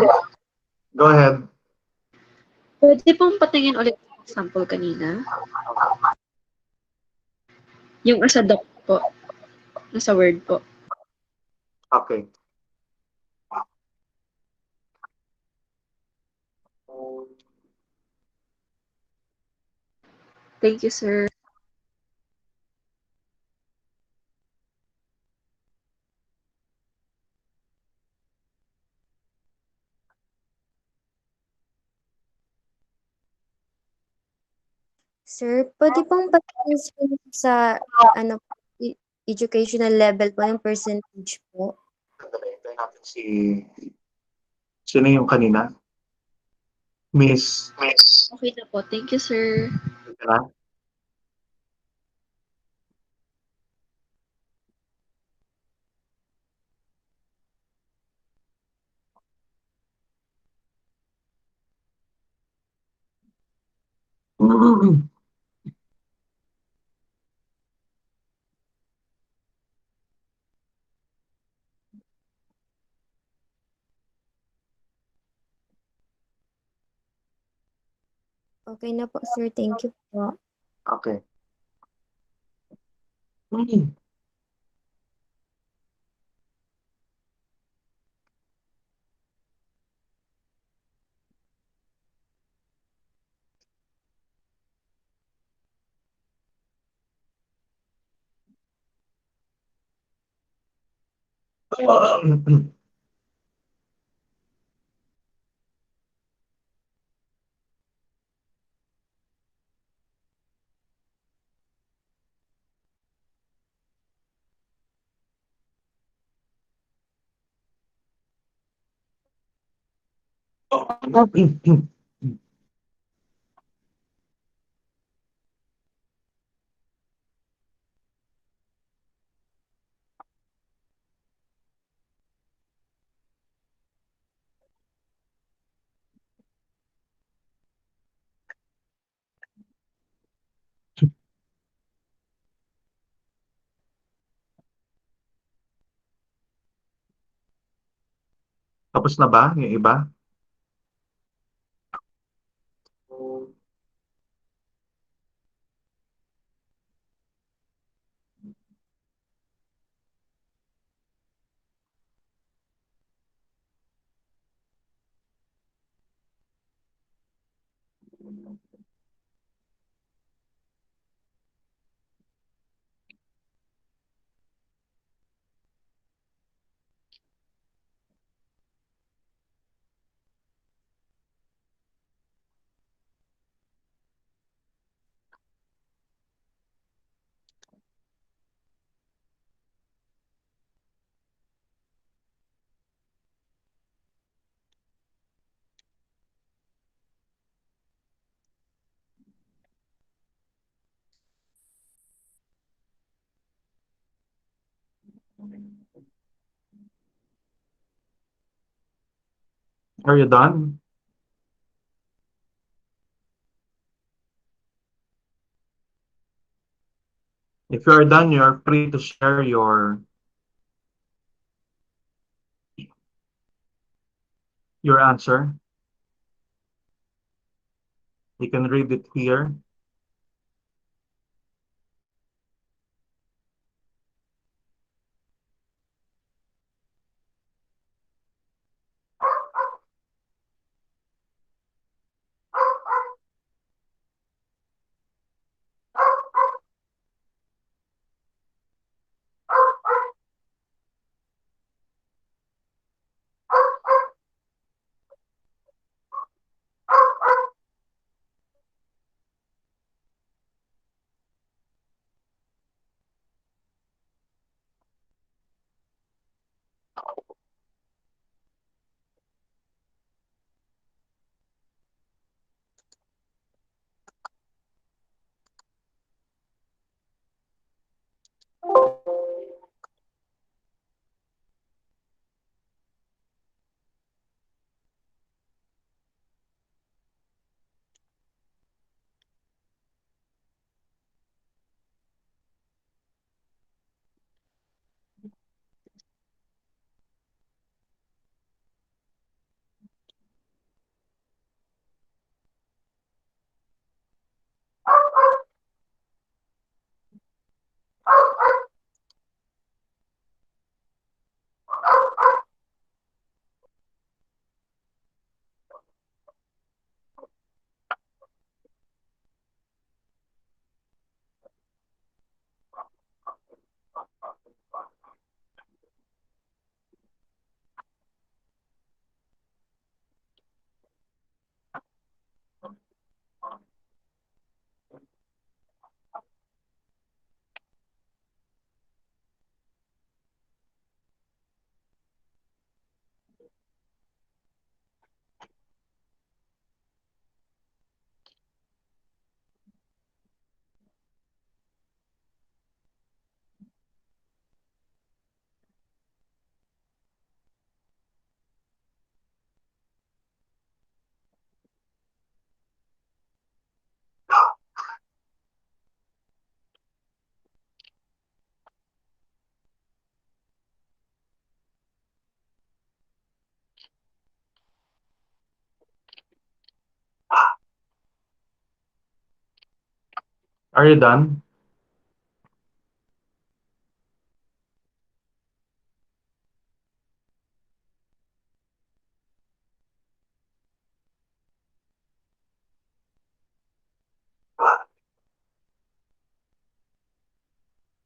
Go ahead. pwede pong patingin ulit yung sample kanina? Yung sa doc po, nasa Word po. Okay. Thank you, sir. Sir, pwede pong patingin sir sa ano educational level po yung percentage po. Sandali, hintayin natin si... Sino yung kanina? Miss... Okay na po. Thank you, sir. Diba? Okay na po sir, thank you po. Okay. Tapos na ba yung iba? Are you done? If you are done, you are free to share your answer. You can read it here. Are you done?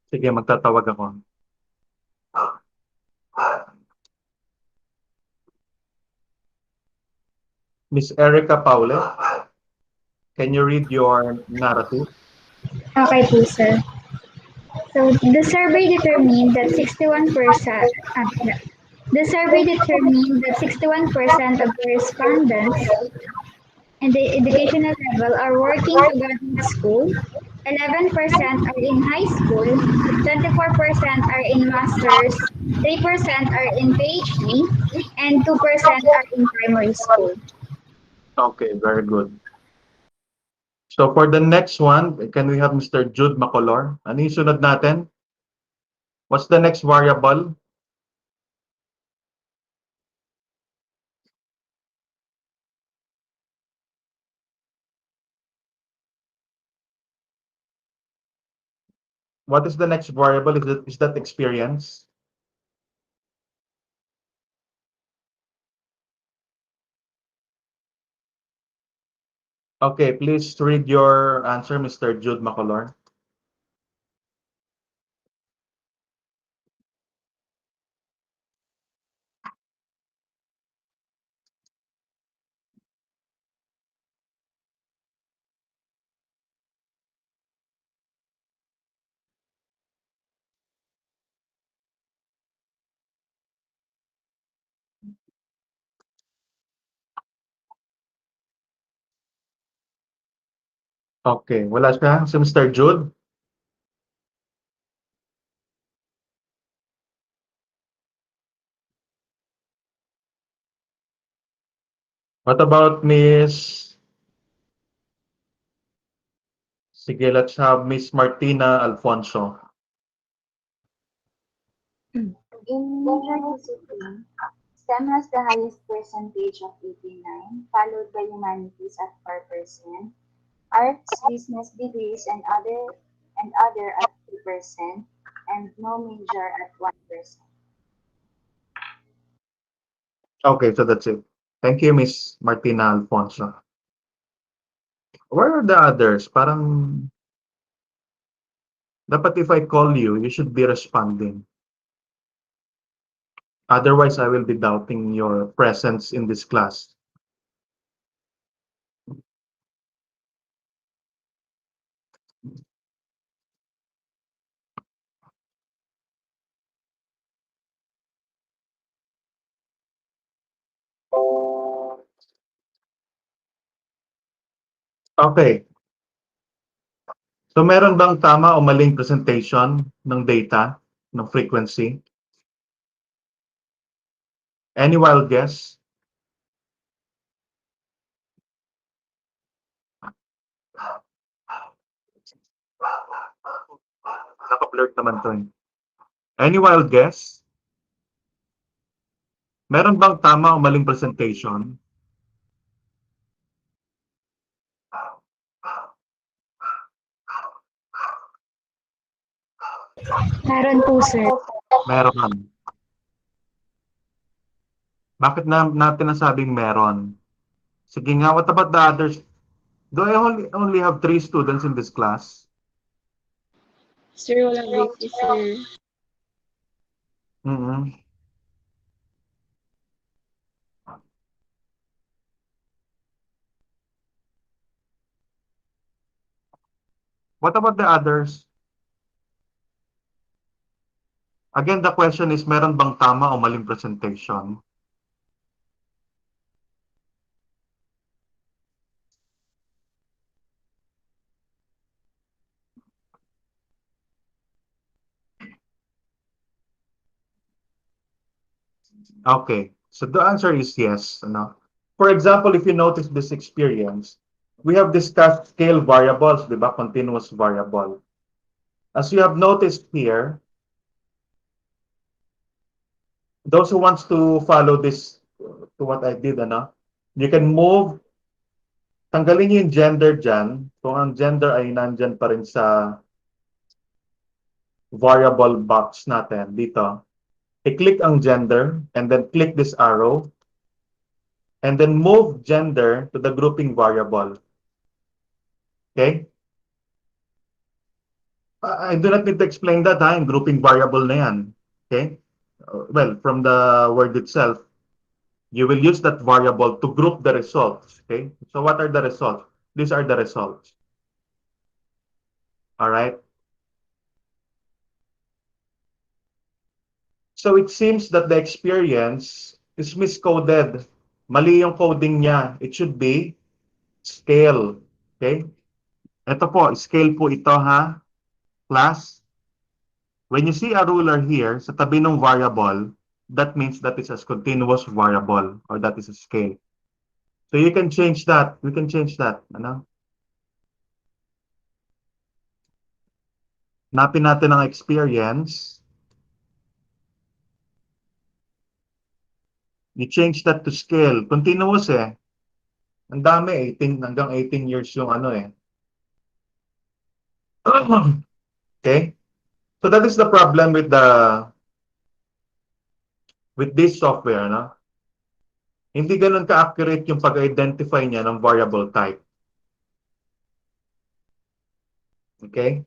Sige, magtatawag ako. Miss Erica Paule, can you read your narrative? Okay po, sir. So the survey determined that 61%, the survey determined that 61% of the respondents in the educational level are working to graduate school, 11% are in high school, 24% are in master's, 3% are in PhD, and 2% are in primary school. Okay, very good. So for the next one, can we have Mr. Jude Macolor? Ano yung sunod natin? What's the next variable? What is the next variable? Is that experience? Okay, please read your answer, Mr. Jude Macolor. Okay, wala siya. Si Mr. Jude? What about Miss... Sige, let's have Miss Martina Alfonso. In major discipline, STEM has the highest percentage of 89, followed by humanities at 4%, arts, business degrees, and other at 2%, and no major at 1%. Okay, so that's it. Thank you, Miss Martina Alfonso. Where are the others? Parang dapat if I call you, you should be responding. Otherwise, I will be doubting your presence in this class. Okay. So meron bang tama o maling presentation ng data, ng frequency? Any wild guess? Naka-blurred naman to eh. Any wild guess? Meron bang tama o maling presentation? Meron po, sir. Meron. Bakit natin nasabing meron? Sige nga, what about the others? Do I only have 3 students in this class? Sir, walang grade sir. Mm-hmm. What about the others? Again, the question is, meron bang tama o maling presentation? Okay, so the answer is yes. No? For example, if you notice this experience, we have discussed scale variables, di ba? Continuous variable. As you have noticed here, those who wants to follow this to what I did, ano, you can move tanggalin niyo yung gender dyan. Kung ang gender ay nandyan pa rin sa variable box natin dito. I-click ang gender and then click this arrow and then move gender to the grouping variable. Okay? I do not need to explain that, ha? Yung grouping variable na yan. Okay? Well, from the word itself, you will use that variable to group the results. Okay? So what are the results? These are the results. All right? So it seems that the experience is miscoded. Mali yung coding niya. It should be scale. Okay? Ito po, scale po ito, ha? Class. When you see a ruler here, sa tabi ng variable, that means that is a continuous variable or that is a scale. So you can change that. We can change that. Ano? Napin natin ang experience. You change that to scale. Continuous eh. Ang dami, 18 hanggang 18 years yung ano eh. Okay? So that is the problem with this software, no? Hindi ganun ka-accurate yung pag-identify niya ng variable type. Okay?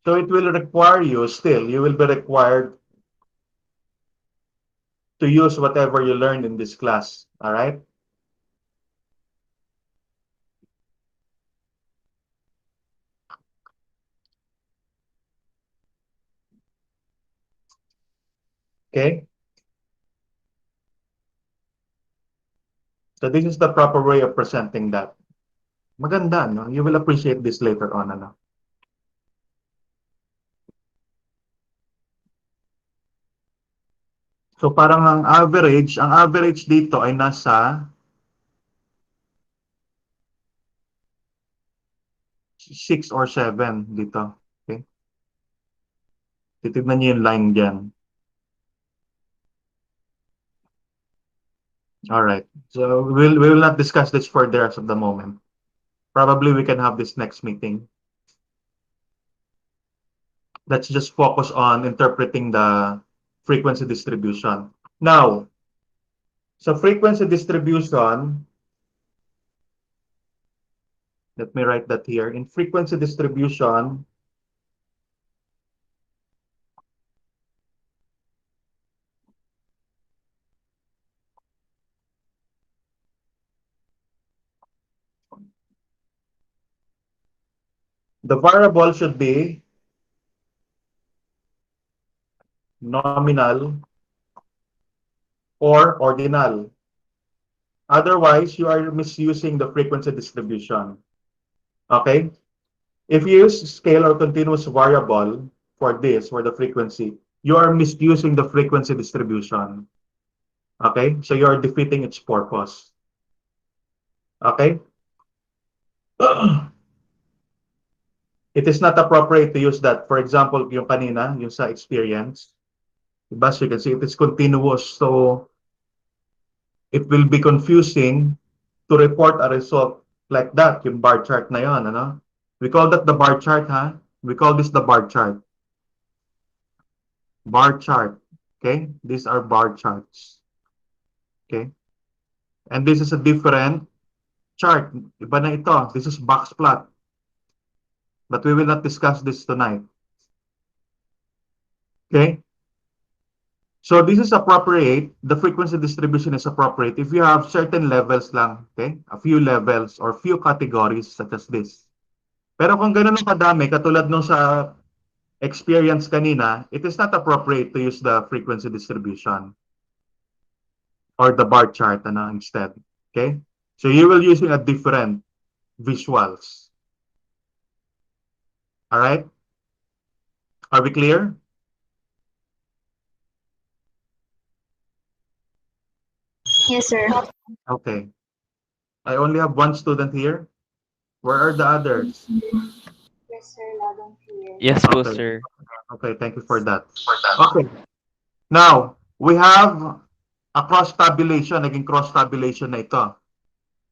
So it will require you still, you will be required to use whatever you learned in this class. All right? Okay? So this is the proper way of presenting that. Maganda, no? You will appreciate this later on, ano? So parang ang average dito ay nasa 6 or 7 dito. Okay? Titignan niyo yung line dyan. All right. So we will not discuss this further as of the moment. Probably we can have this next meeting. Let's just focus on interpreting the frequency distribution. Now, so frequency distribution, let me write that here. In frequency distribution, the variable should be nominal or ordinal. Otherwise, you are misusing the frequency distribution. Okay? If you use scale or continuous variable for this, for the frequency, you are misusing the frequency distribution. Okay? So you are defeating its purpose. Okay? It is not appropriate to use that. For example, yung kanina, yung sa experience, diba? So you can see it is continuous. So it will be confusing to report a result like that, yung bar chart na yon, ano? We call that the bar chart, ha? We call this the bar chart. Bar chart. Okay? These are bar charts. Okay? And this is a different chart. Iba na ito. This is box plot. But we will not discuss this tonight. Okay? So this is appropriate. The frequency distribution is appropriate if you have certain levels lang. Okay? A few levels or few categories such as this. Pero kung ganun ang kadami, katulad nung sa experience kanina, it is not appropriate to use the frequency distribution or the bar chart instead. Okay? So you will using a different visuals. All right? Are we clear? Yes, sir. Okay. I only have one student here. Where are the others? Yes, sir. Loud and clear. Yes po, Okay. sir. Okay, thank you for that. Okay. Now, we have a cross tabulation, naging cross tabulation na ito.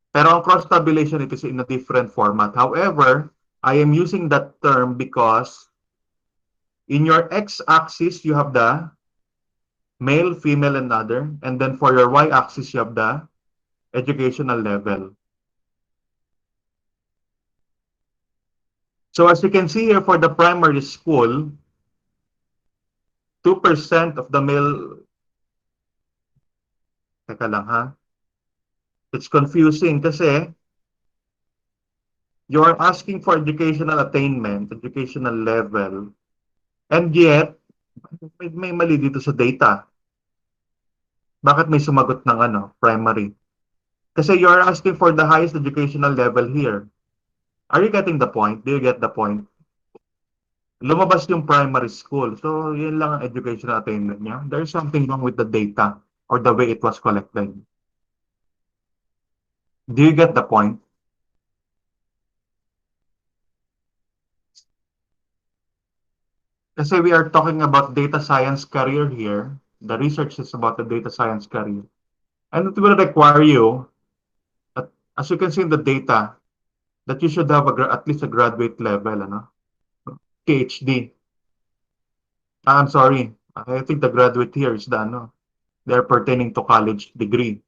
Pero ang cross tabulation, it is in a different format. However, I am using that term because in your x-axis, you have the male, female, and other. And then for your y-axis, you have the educational level. So as you can see here for the primary school, 2% of the male, teka lang ha, it's confusing kasi you are asking for educational attainment, educational level, and yet, may mali dito sa data. Bakit may sumagot ng primary? Kasi you are asking for the highest educational level here. Are you getting the point? Do you get the point? Lumabas yung primary school. So, yun lang ang educational attainment niya. There's something wrong with the data or the way it was collected. Do you get the point? Kasi we are talking about data science career here. The research is about the data science career. And it will require you, as you can see in the data, that you should have at least a graduate level, PhD. I'm sorry. I think the graduate here is they're pertaining to college degree.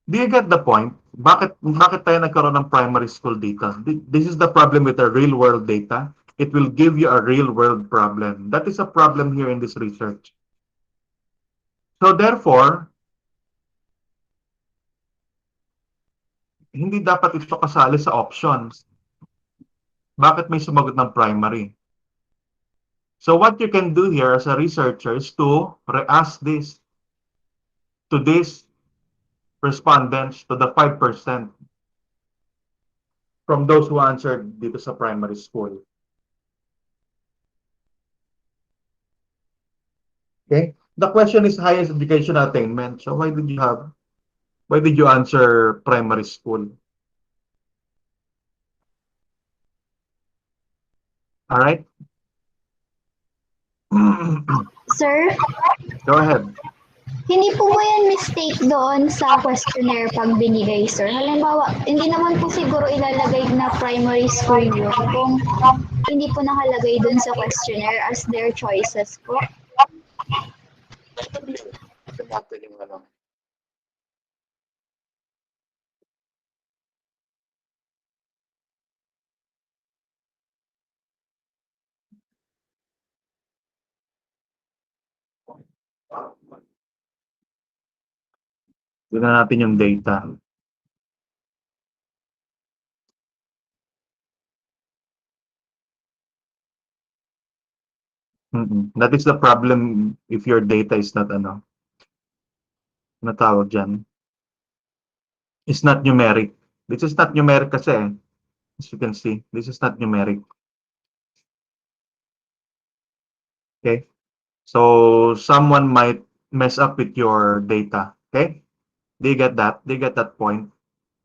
Do you get the point? Bakit tayo nagkaroon ng primary school data? This is the problem with the real world data. It will give you a real world problem. That is a problem here in this research. So therefore, hindi dapat ito kasali sa options. Bakit may sumagot ng primary? So what you can do here as a researcher is to re-ask this to these respondents, to the 5% from those who answered dito sa primary school. Okay? The question is highest educational attainment. So why did you answer primary school? All right? Sir, Go ahead. hindi po ba yan mistake doon sa questionnaire pag binigay, sir? Halimbawa, hindi naman po siguro ilalagay na primary school yun kung hindi po nakalagay doon sa questionnaire as their choices po. Tignan natin yung data. That is the problem if your data is not natawag dyan. It's not numeric. This is not numeric kasi, as you can see, this is not numeric. Okay? So, someone might mess up with your data. Okay? Do you get that? Do you get that point?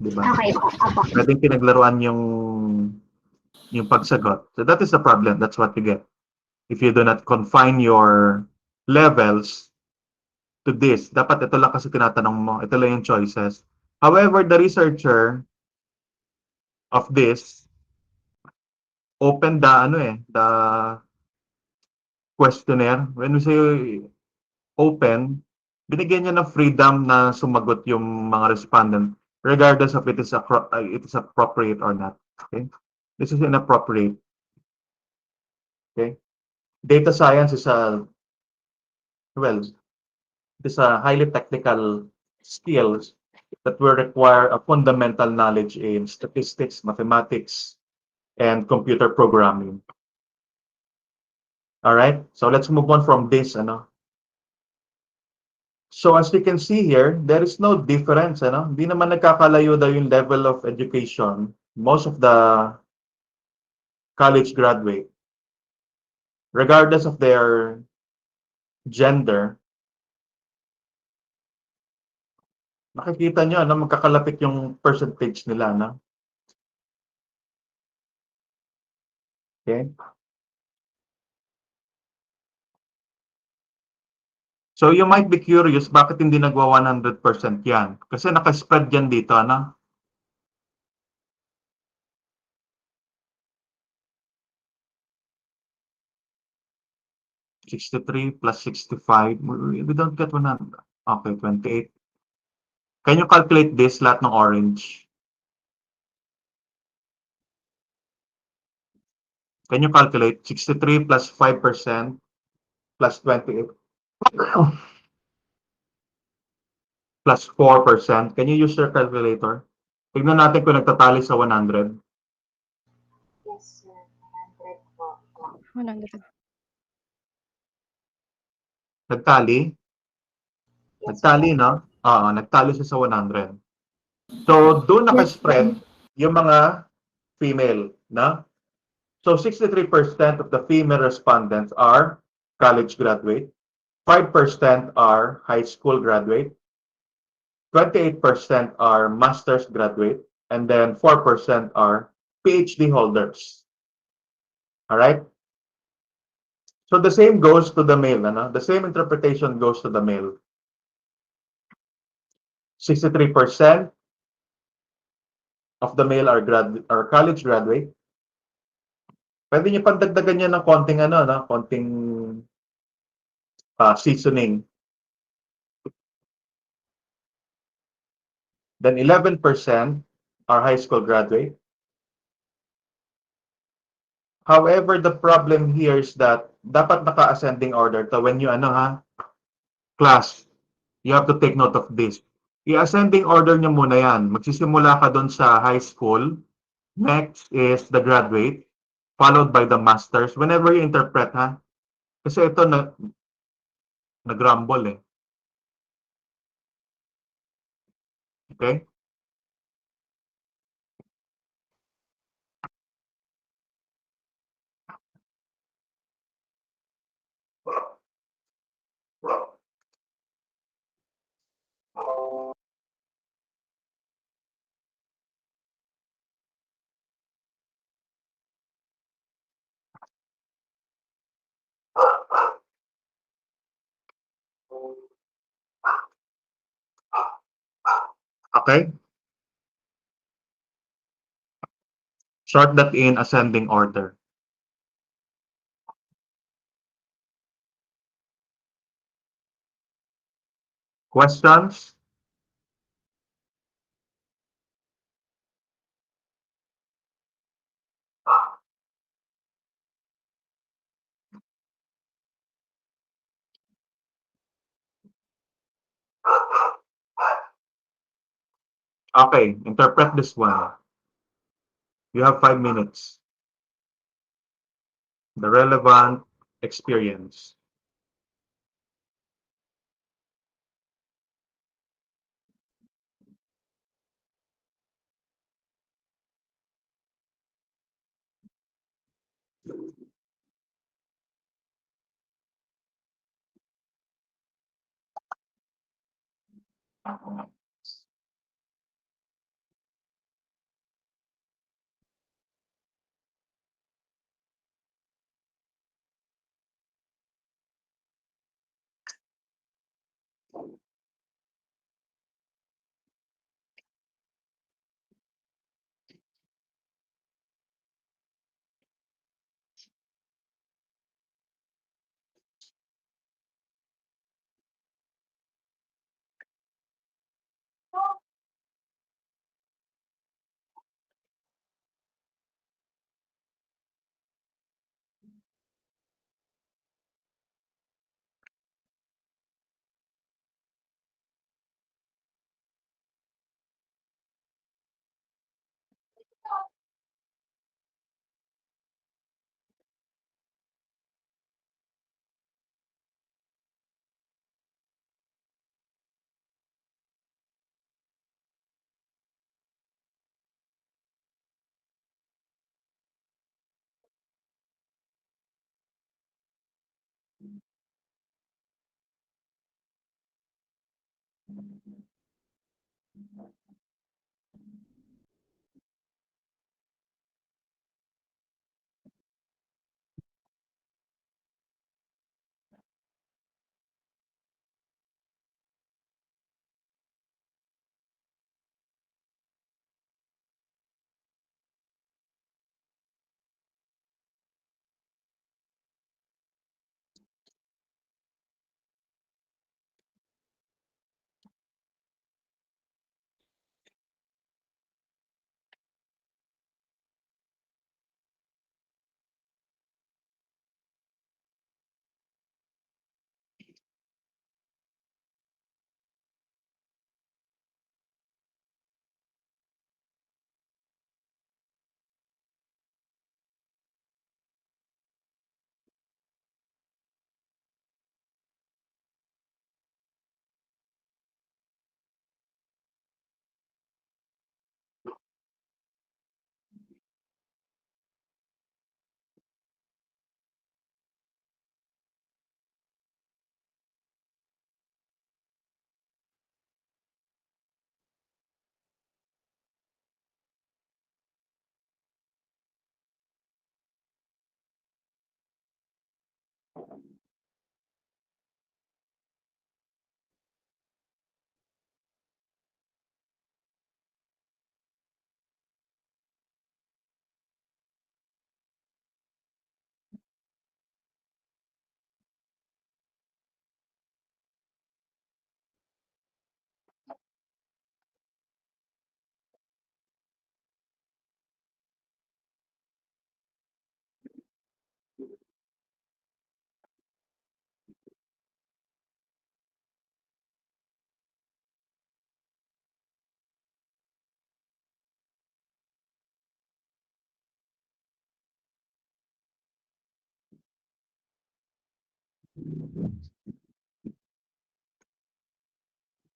Diba? Okay po. Apo. Pwedeng pinaglaruan yung pagsagot. So, that is the problem. That's what you get. If you do not confine your levels to this, dapat ito lang kasi tinatanong mo. Ito lang yung choices. However, the researcher of this open the questionnaire. When we say open, binigyan niya ng freedom na sumagot yung mga respondent regardless of it is appropriate or not. Okay? This is inappropriate. Okay? Data science is a highly technical skills that will require a fundamental knowledge in statistics, mathematics, and computer programming. All right, so let's move on from this. So as you can see here, there is no difference. Hindi naman nagkakalayo daw yung level of education. Most of the college graduate, regardless of their gender, makikita nyo, magkakalapit yung percentage nila, Okay? So you might be curious bakit hindi nagwa 100% yan? Kasi naka-spread yan dito, ano? $63 plus 65, we don't get 100. Okay, 28. Can you calculate this, lahat ng orange? Can you calculate 63 plus 5% plus 28 plus 4%? Can you use your calculator? Tignan natin kung nagtatali sa 100. Yes, sir. 100 po. 100. Nagtali? Yes, Nagtali, sir. no? Oo, nagtali siya sa 100. So, doon naka-spread yung mga female, no? So, 63% of the female respondents are college graduate, 5% are high school graduate, 28% are master's graduate, and then 4% are PhD holders. All right? So the same goes to the male, ano? The same interpretation goes to the male. 63% of the male are college graduate. Pwede niyo pandagdagan yan ng konting ano, no? Konting seasoning. Then 11% are high school graduate. However, the problem here is that dapat naka-ascending order to when you ano ha, class. You have to take note of this. I-ascending order niyo muna yan. Magsisimula ka doon sa high school. Next is the graduate, followed by the masters. Whenever you interpret, ha? Kasi ito nag-rumble eh. Okay? Okay? Sort that in ascending order. Questions? Okay, interpret this one. You have 5 minutes. The relevant experience.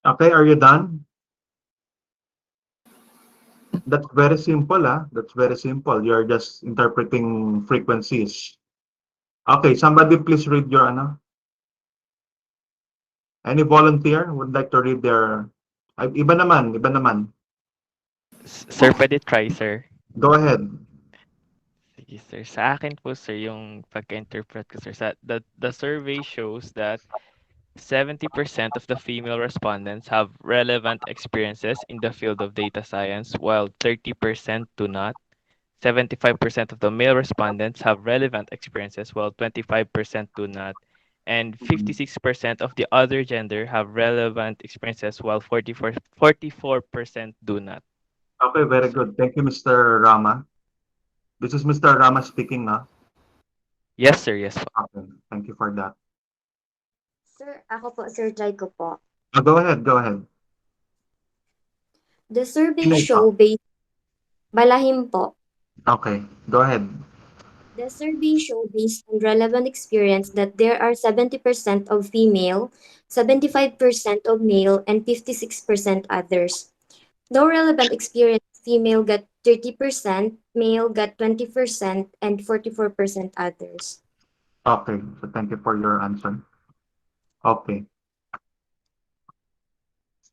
Okay, are you done? That's very simple, That's very simple. You're just interpreting frequencies. Okay, somebody please read your ano. Any volunteer would like to read their iba naman, iba naman. Sir, pwede try, sir. Go ahead. Sige, sir. Sa akin po, sir, yung pagka-interpret ko, sir, the survey shows that 70% of the female respondents have relevant experiences in the field of data science, while 30% do not. 75% of the male respondents have relevant experiences, while 25% do not. And 56% of the other gender have relevant experiences, while 44% do not. Okay, very Sir. good. Thank you, Mr. Rama. This is Mr. Rama speaking, Yes, sir. Yes po. Okay, thank you for that. Sir, ako po, Sir Jai ko po. Go ahead, go ahead. The survey Sino ito? show based, Balahim po. Okay, go ahead. The survey show based on relevant experience that there are 70% of female, 75% of male, and 56% others. No relevant experience, female got 30%, male got 20%, and 44% others. Okay, so thank you for your answer. Okay.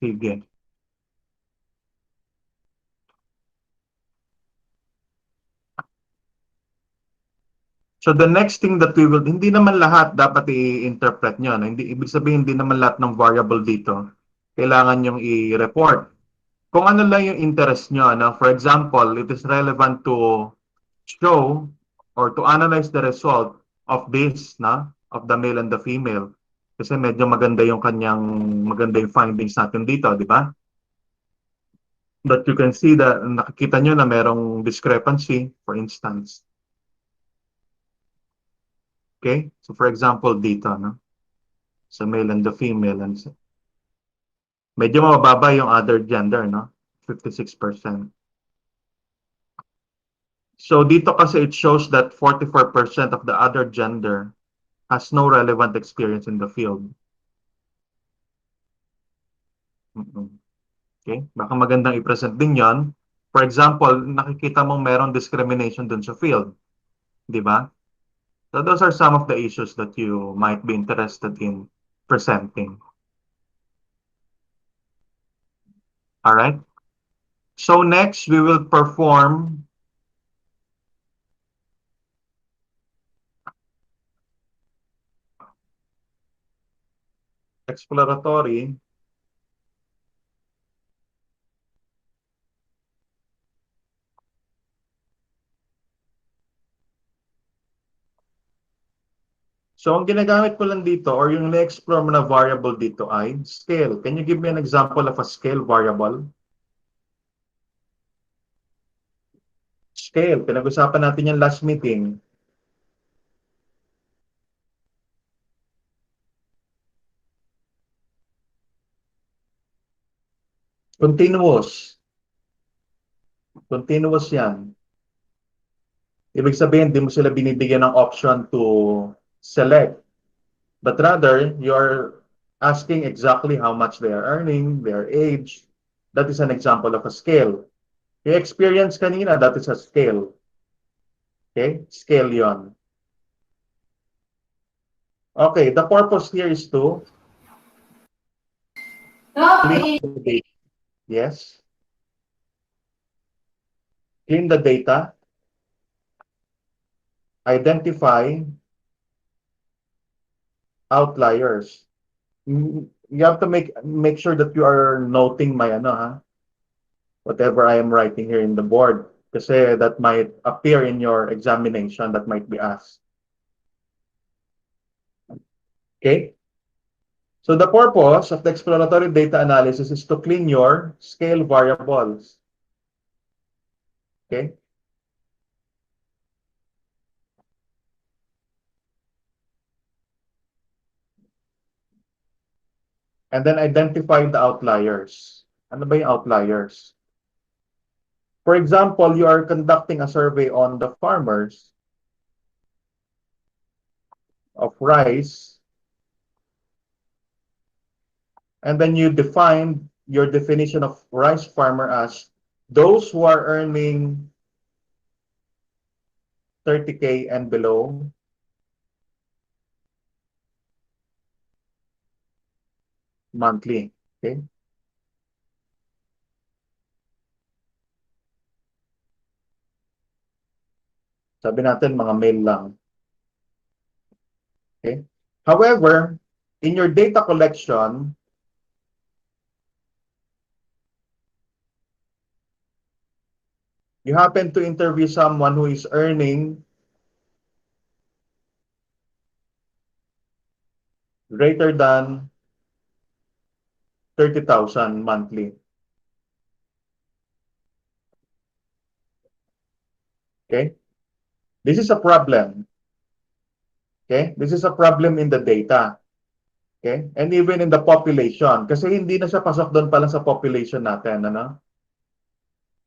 Sige. So the next thing that we will, hindi naman lahat dapat i-interpret nyo. No? Hindi, ibig sabihin, hindi naman lahat ng variable dito kailangan yung i-report. Kung ano lang yung interest nyo. No? For example, it is relevant to show or to analyze the result of this, na, of the male and the female. Kasi medyo maganda yung maganda yung findings natin dito, di ba? But you can see that nakikita nyo na merong discrepancy, for instance. Okay? So for example, dito, no? Sa male and the female. And medyo mababa yung other gender, no? 56%. So dito kasi it shows that 44% of the other gender has no relevant experience in the field. Okay? Baka magandang i-present din yon. For example, nakikita mong merong discrimination dun sa field. Di ba? So those are some of the issues that you might be interested in presenting. All right? So next, we will perform exploratory So, ang ginagamit ko lang dito or yung na-explore mo na variable dito ay scale. Can you give me an example of a scale variable? Scale. Pinag-usapan natin yung last meeting. Continuous. Continuous yan. Ibig sabihin, di mo sila binibigyan ng option to select. But rather, you're asking exactly how much they are earning, their age. That is an example of a scale. Yung experience kanina, that is a scale. Okay? Scale yon. Okay, the purpose here is to clean the data. Yes. Clean the data. Identify outliers. You have to make sure that you are noting my whatever I am writing here in the board. Kasi that might appear in your examination, that might be asked. Okay? So the purpose of the exploratory data analysis is to clean your scale variables. Okay? And then identify the outliers. Ano ba yung outliers? For example, you are conducting a survey on the farmers of rice And then you define your definition of rice farmer as those who are earning 30K and below monthly. Okay? Sabi natin mga male lang. Okay? However, in your data collection, you happen to interview someone who is earning greater than 30,000 monthly. Okay? This is a problem. Okay? This is a problem in the data. Okay? And even in the population. Kasi hindi na siya pasok doon pala sa population natin. Ano?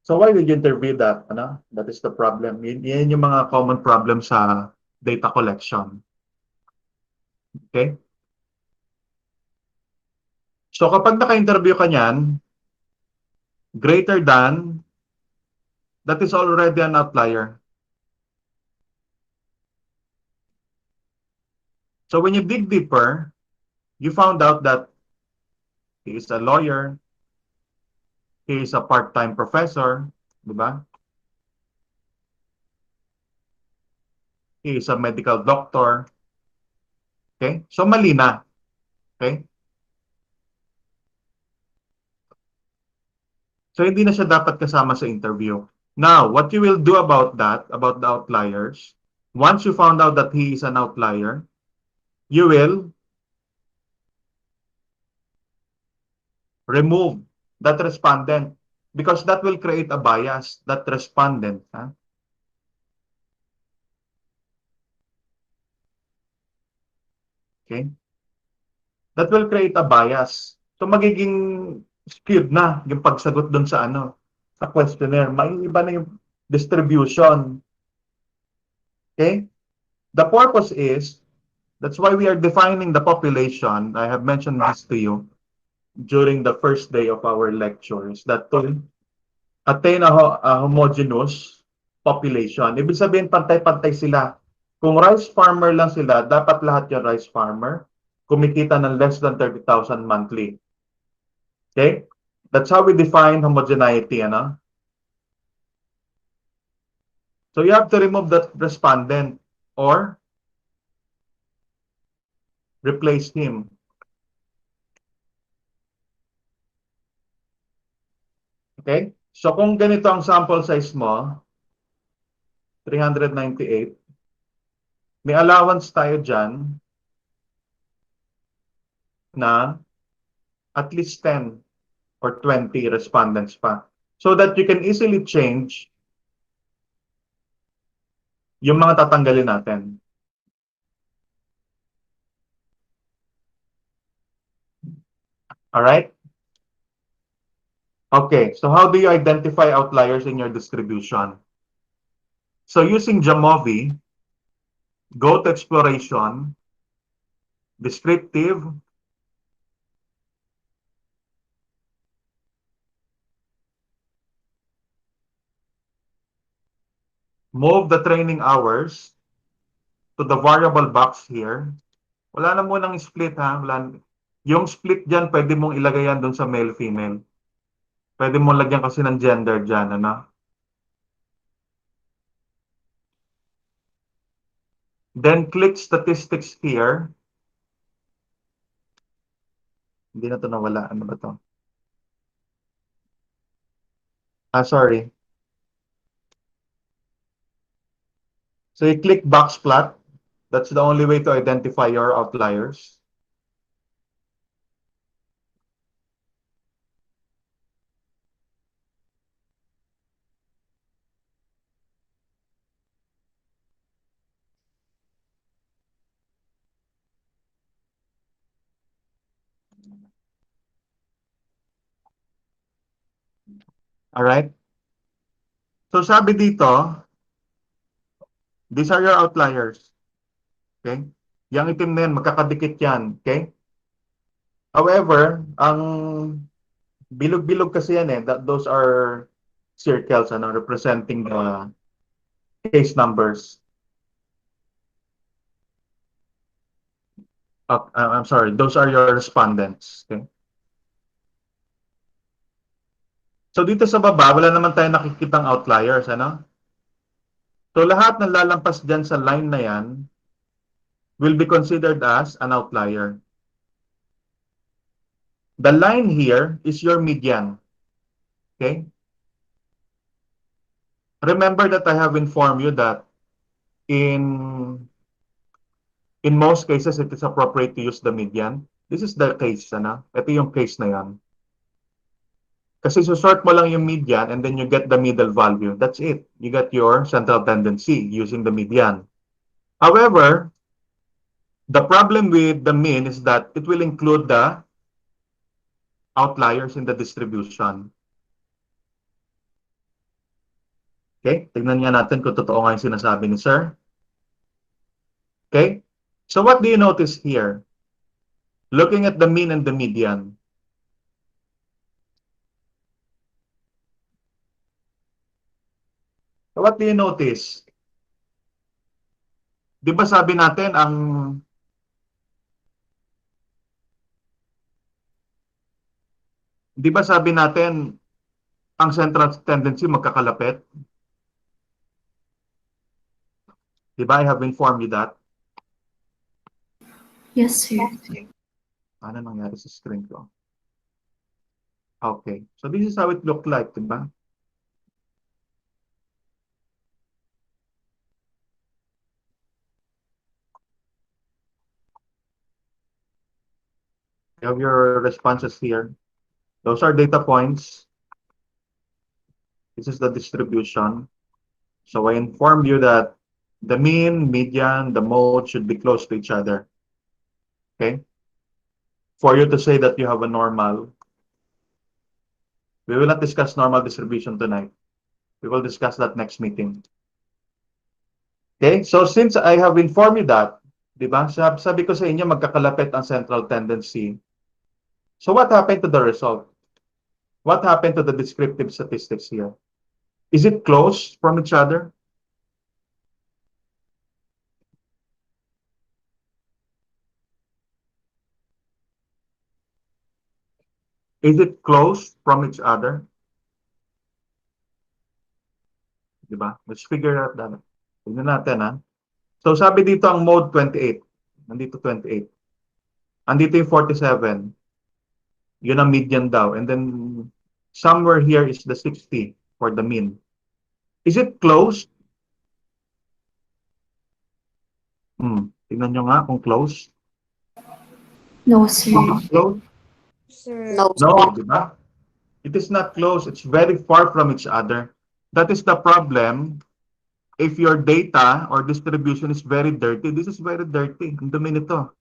So why did you interview that? Ano? That is the problem. Yan yung mga common problems sa data collection. Okay? So kapag naka-interview ka niyan, greater than, that is already an outlier. So when you dig deeper, you found out that he is a lawyer, he is a part-time professor, di ba? He is a medical doctor. Okay? So mali na. Okay? So hindi na siya dapat kasama sa interview. Now, what you will do about that, about the outliers, once you found out that he is an outlier, you will remove that respondent because that will create a bias, that respondent. Huh? Okay? That will create a bias. So magiging skewed na yung pagsagot doon sa ano, sa questionnaire. May iba na yung distribution. Okay? The purpose is, that's why we are defining the population. I have mentioned this to you during the first day of our lectures, that to attain a homogeneous population. Ibig sabihin, pantay-pantay sila. Kung rice farmer lang sila, dapat lahat yung rice farmer kumikita ng less than 30,000 monthly. Okay? That's how we define homogeneity. Ano? So you have to remove that respondent or replace him. Okay? So kung ganito ang sample size mo, 398, may allowance tayo dyan na at least 10 or 20 respondents pa. So that you can easily change yung mga tatanggalin natin. Alright? Okay, so how do you identify outliers in your distribution? So using Jamovi, go to Exploration, Descriptive, move the training hours to the variable box here. Wala na munang split ha. Yung split dyan, pwede mong ilagay yan doon sa male-female. Pwede mong lagyan kasi ng gender dyan. Ano? Then click statistics here. Hindi na ito nawala. Ano ba ito? Sorry. So you click box plot. That's the only way to identify your outliers. Alright? So sabi dito, these are your outliers. Okay? Yang itim na yan, magkakadikit yan. Okay? However, ang bilog-bilog kasi yan eh. Those are circles representing the case numbers. I'm sorry, those are your respondents. Okay? So dito sa baba, wala naman tayo nakikitang outliers. So lahat ng lalampas dyan sa line na yan will be considered as an outlier. The line here is your median. Okay? Remember that I have informed you that in most cases, it is appropriate to use the median. This is the case. Ito yung case na yan. Kasi sort mo lang yung median and then you get the middle value. That's it. You get your central tendency using the median. However, the problem with the mean is that it will include the outliers in the distribution. Okay? Tignan nga natin kung totoo nga yung sinasabi ni Sir. Okay? So what do you notice here? Looking at the mean and the median. So what do you notice? Di ba sabi natin ang central tendency magkakalapit? Di ba? I have informed you that. Yes, sir. Ano nangyari sa screen ko? Okay. So this is how it looked like, di ba? You have your responses here. Those are data points. This is the distribution. So I informed you that the mean, median, the mode should be close to each other. Okay? For you to say that you have a normal, we will not discuss normal distribution tonight. We will discuss that next meeting. Okay? So since I have informed you that, di ba? Sabi ko sa inyo, magkakalapit ang central tendency. So what happened to the result? What happened to the descriptive statistics here? Is it close from each other? Is it close from each other? Diba? Let's figure out that. Tignan natin. So sabi dito ang mode 28. Nandito 28. Andito yung 47. Yun ang median daw. And then somewhere here is the 60 for the mean. Is it close? Tignan nyo nga kung close. No, sir. Close? Sir. No, diba? It is not close. It's very far from each other. That is the problem. If your data or distribution is very dirty, this is very dirty. Ang dumi nito.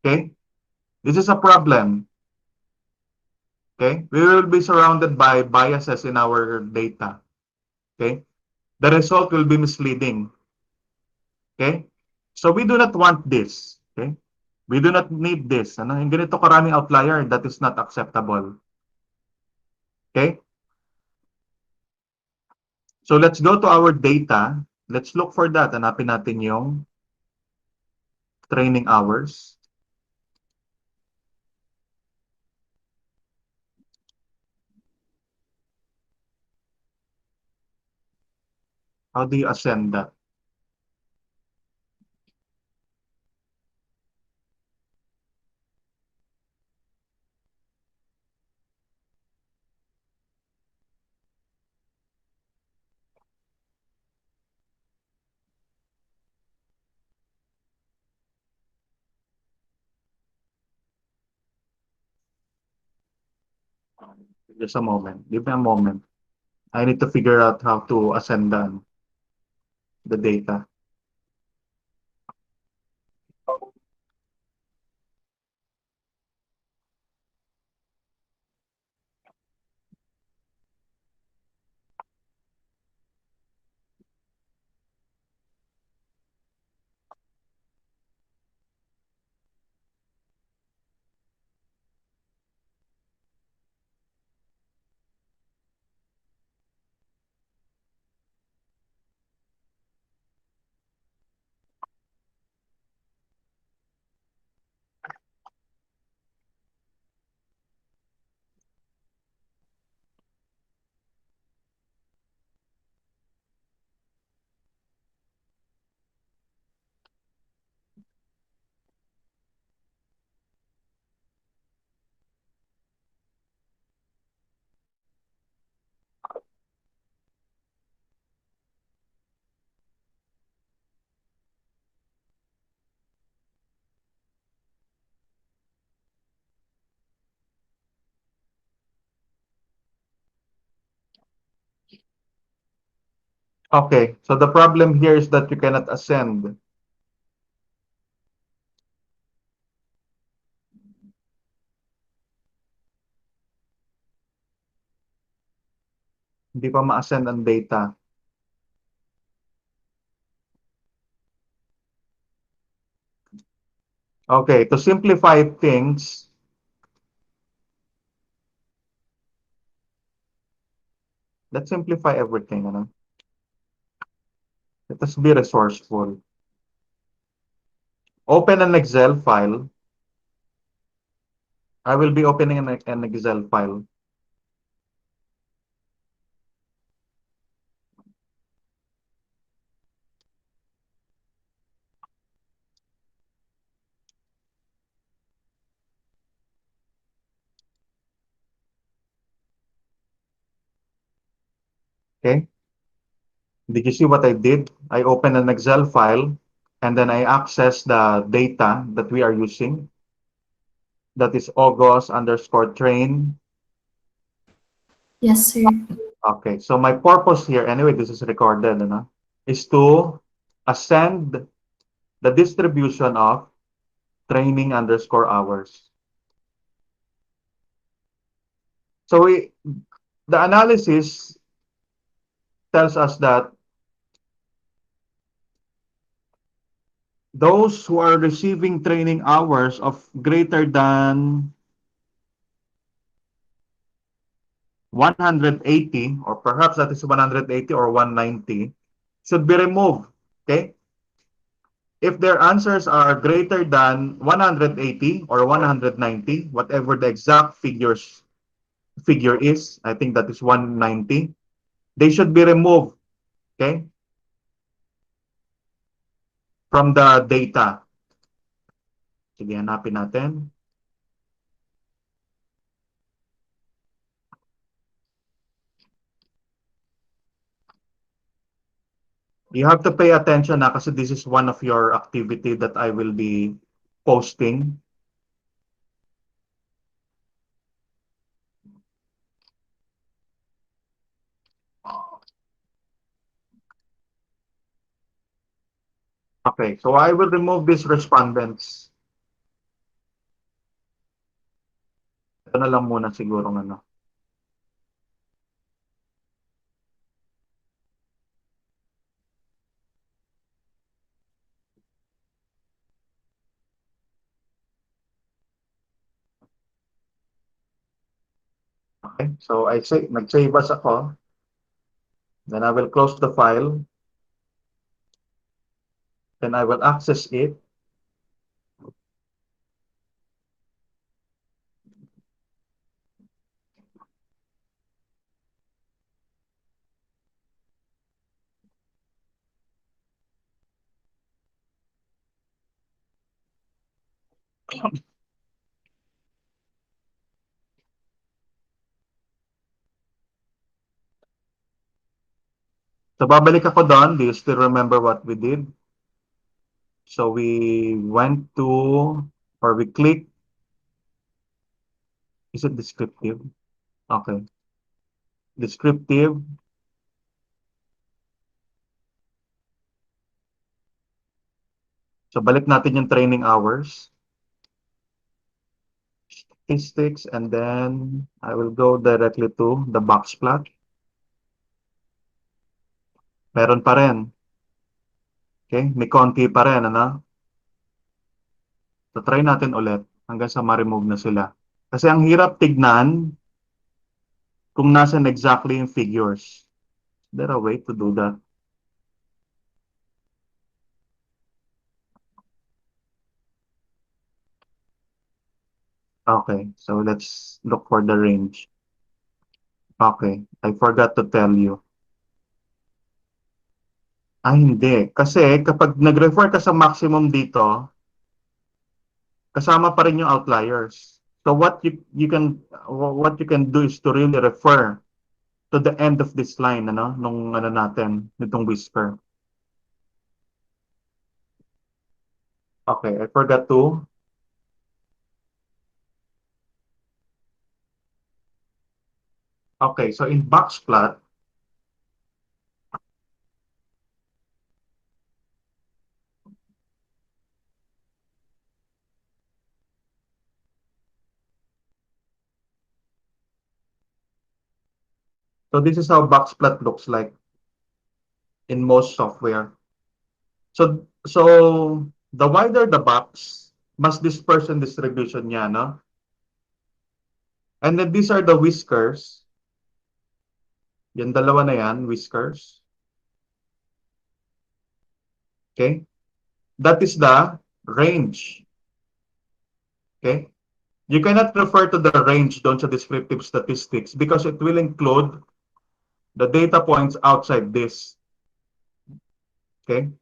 Okay? This is a problem. Okay? We will be surrounded by biases in our data. Okay? The result will be misleading. Okay? So we do not want this. Okay? We do not need this. Yung ganito karaming outlier, that is not acceptable. Okay? So let's go to our data. Let's look for that. Hanapin natin yung training hours. How do you ascend that? Just a moment. Give me a moment. I need to figure out how to ascend the data. Okay, so the problem here is that you cannot ascend. Hindi pa ma-ascend ang data. Okay, to simplify things, let's simplify everything. Ano? Let us be resourceful. Open an Excel file. I will be opening an Excel file. Okay? Did you see what I did? I opened an Excel file and then I access the data that we are using. That is August underscore train. Yes, sir. Okay, so my purpose here, anyway, this is recorded, is to ascend the distribution of training underscore hours. So the analysis tells us that those who are receiving training hours of greater than 180, or perhaps that is 180 or 190, should be removed. Okay? If their answers are greater than 180 or 190, whatever the exact figure is, I think that is 190, they should be removed, okay, from the data. Sige, hanapin natin. You have to pay attention na kasi this is one of your activity that I will be posting. Okay, so I will remove these respondents. Ito na lang muna siguro ano. Okay, so I say nag-save as ako. Then I will close the file. Then I will access it. So babalik ako doon. Do you still remember what we did? So we went to, or we clicked, is it descriptive? Okay. Descriptive. So balik natin yung training hours. Statistics, and then I will go directly to the box plot. Meron pa rin. Okay, may konti pa rin, ano? So try natin ulit hanggang sa ma-remove na sila. Kasi ang hirap tignan kung nasan exactly yung figures. Is there a way to do that? Okay, so let's look for the range. Okay, I forgot to tell you. Hindi. Kasi kapag nag-refer ka sa maximum dito, kasama pa rin yung outliers. So what you can do is to really refer to the end of this line, ano, nung ano natin, nitong whisper. Okay, I forgot to. Okay, so in box plot, So this is how box plot looks like in most software. So the wider the box, mas dispersion distribution niya, no? And then these are the whiskers. Yan dalawa na yan, whiskers. Okay? That is the range. Okay? You cannot refer to the range doon sa descriptive statistics because it will include the data points outside this. Okay?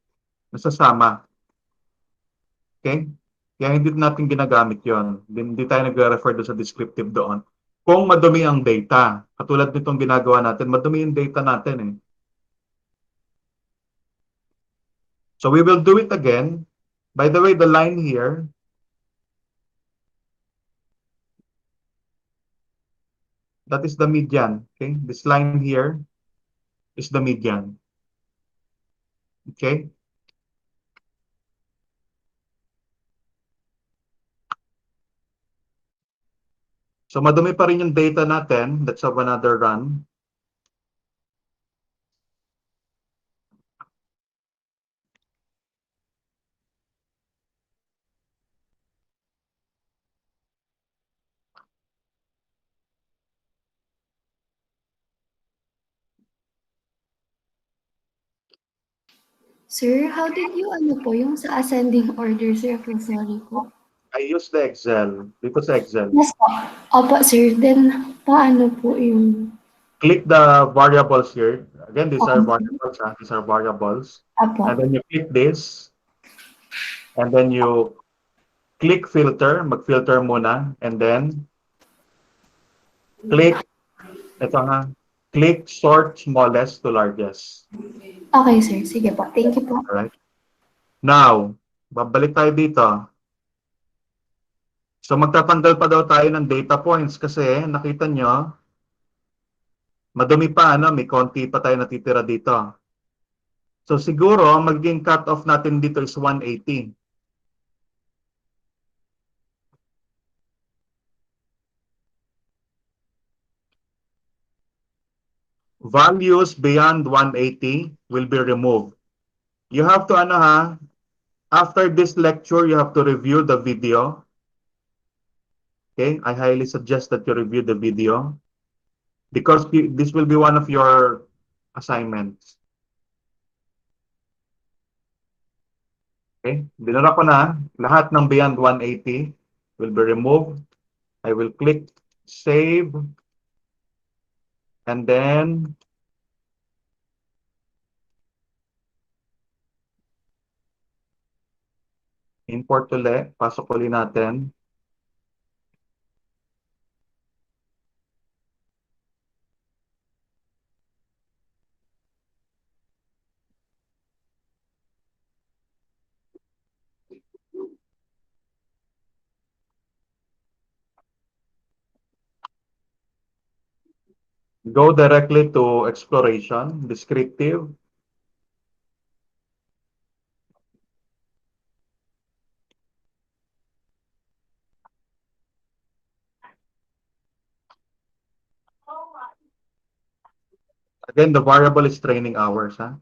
Nasasama. Okay? Kaya hindi natin ginagamit yon. Hindi tayo nagre-refer doon sa descriptive doon. Kung madumi ang data, katulad nitong ginagawa natin, madumi yung data natin eh. So we will do it again. By the way, the line here, that is the median. Okay? This line here is the median. Okay? So madumi pa rin yung data natin. Let's have another run. Sir, how did you ano po, yung sa ascending order, sir, ako sorry po. I use the Excel. Dito sa Excel. Yes po. Opo, sir. Then, paano po yung... Click the variables here. Again, these are Okay. variables. These are variables. Apo. And then you click this. And then you click filter. Mag-filter muna. And then click, ito nga, click sort smallest to largest. Okay, sir. Sige po. Thank you po. Alright? Now, babalik tayo dito. So magtatanggal pa daw tayo ng data points kasi nakita nyo, madumi pa, ano, may konti pa tayo natitira dito. So siguro, magiging cut-off natin dito is 180. Values beyond 180 will be removed. You have to, ano ha, after this lecture, you have to review the video. Okay, I highly suggest that you review the video because this will be one of your assignments. Okay, binura ko na, lahat ng beyond 180 will be removed. I will click save and then import ulit, pasok ulit natin. Go directly to exploration, descriptive. Again, the variable is training hours. Ha?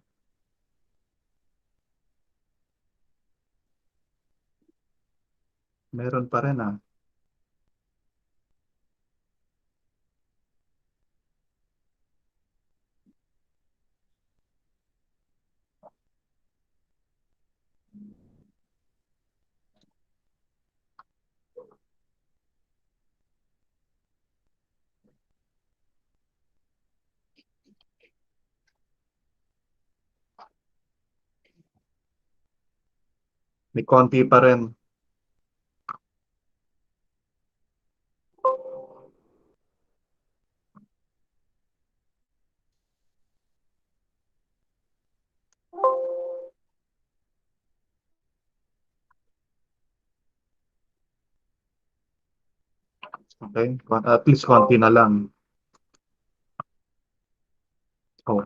Meron pa rin. Ha? May konti pa rin. Okay, at least konti na lang. Oh.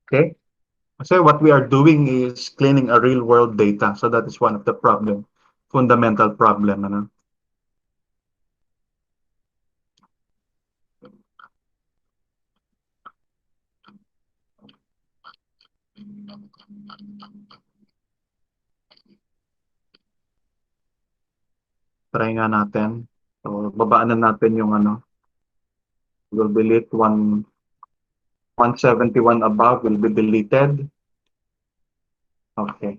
Okay? Kasi what we are doing is cleaning a real world data. So that is one of the problem, fundamental problem. Ano? Try nga natin. So, babaan na natin yung ano. Will delete 171 above will be deleted. Okay.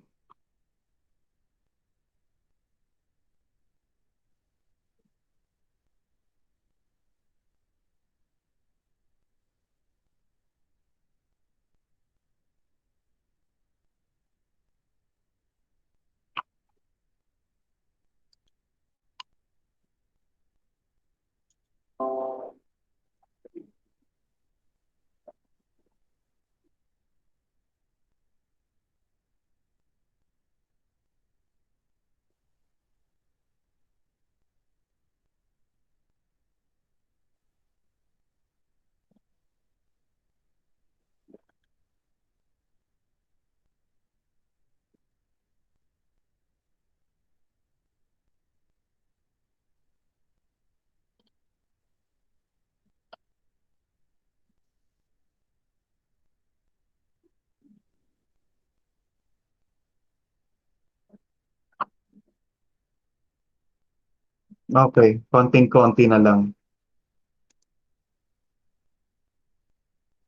Okay. Konting-konti na lang.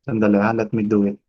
Sandali ha. Let me do it.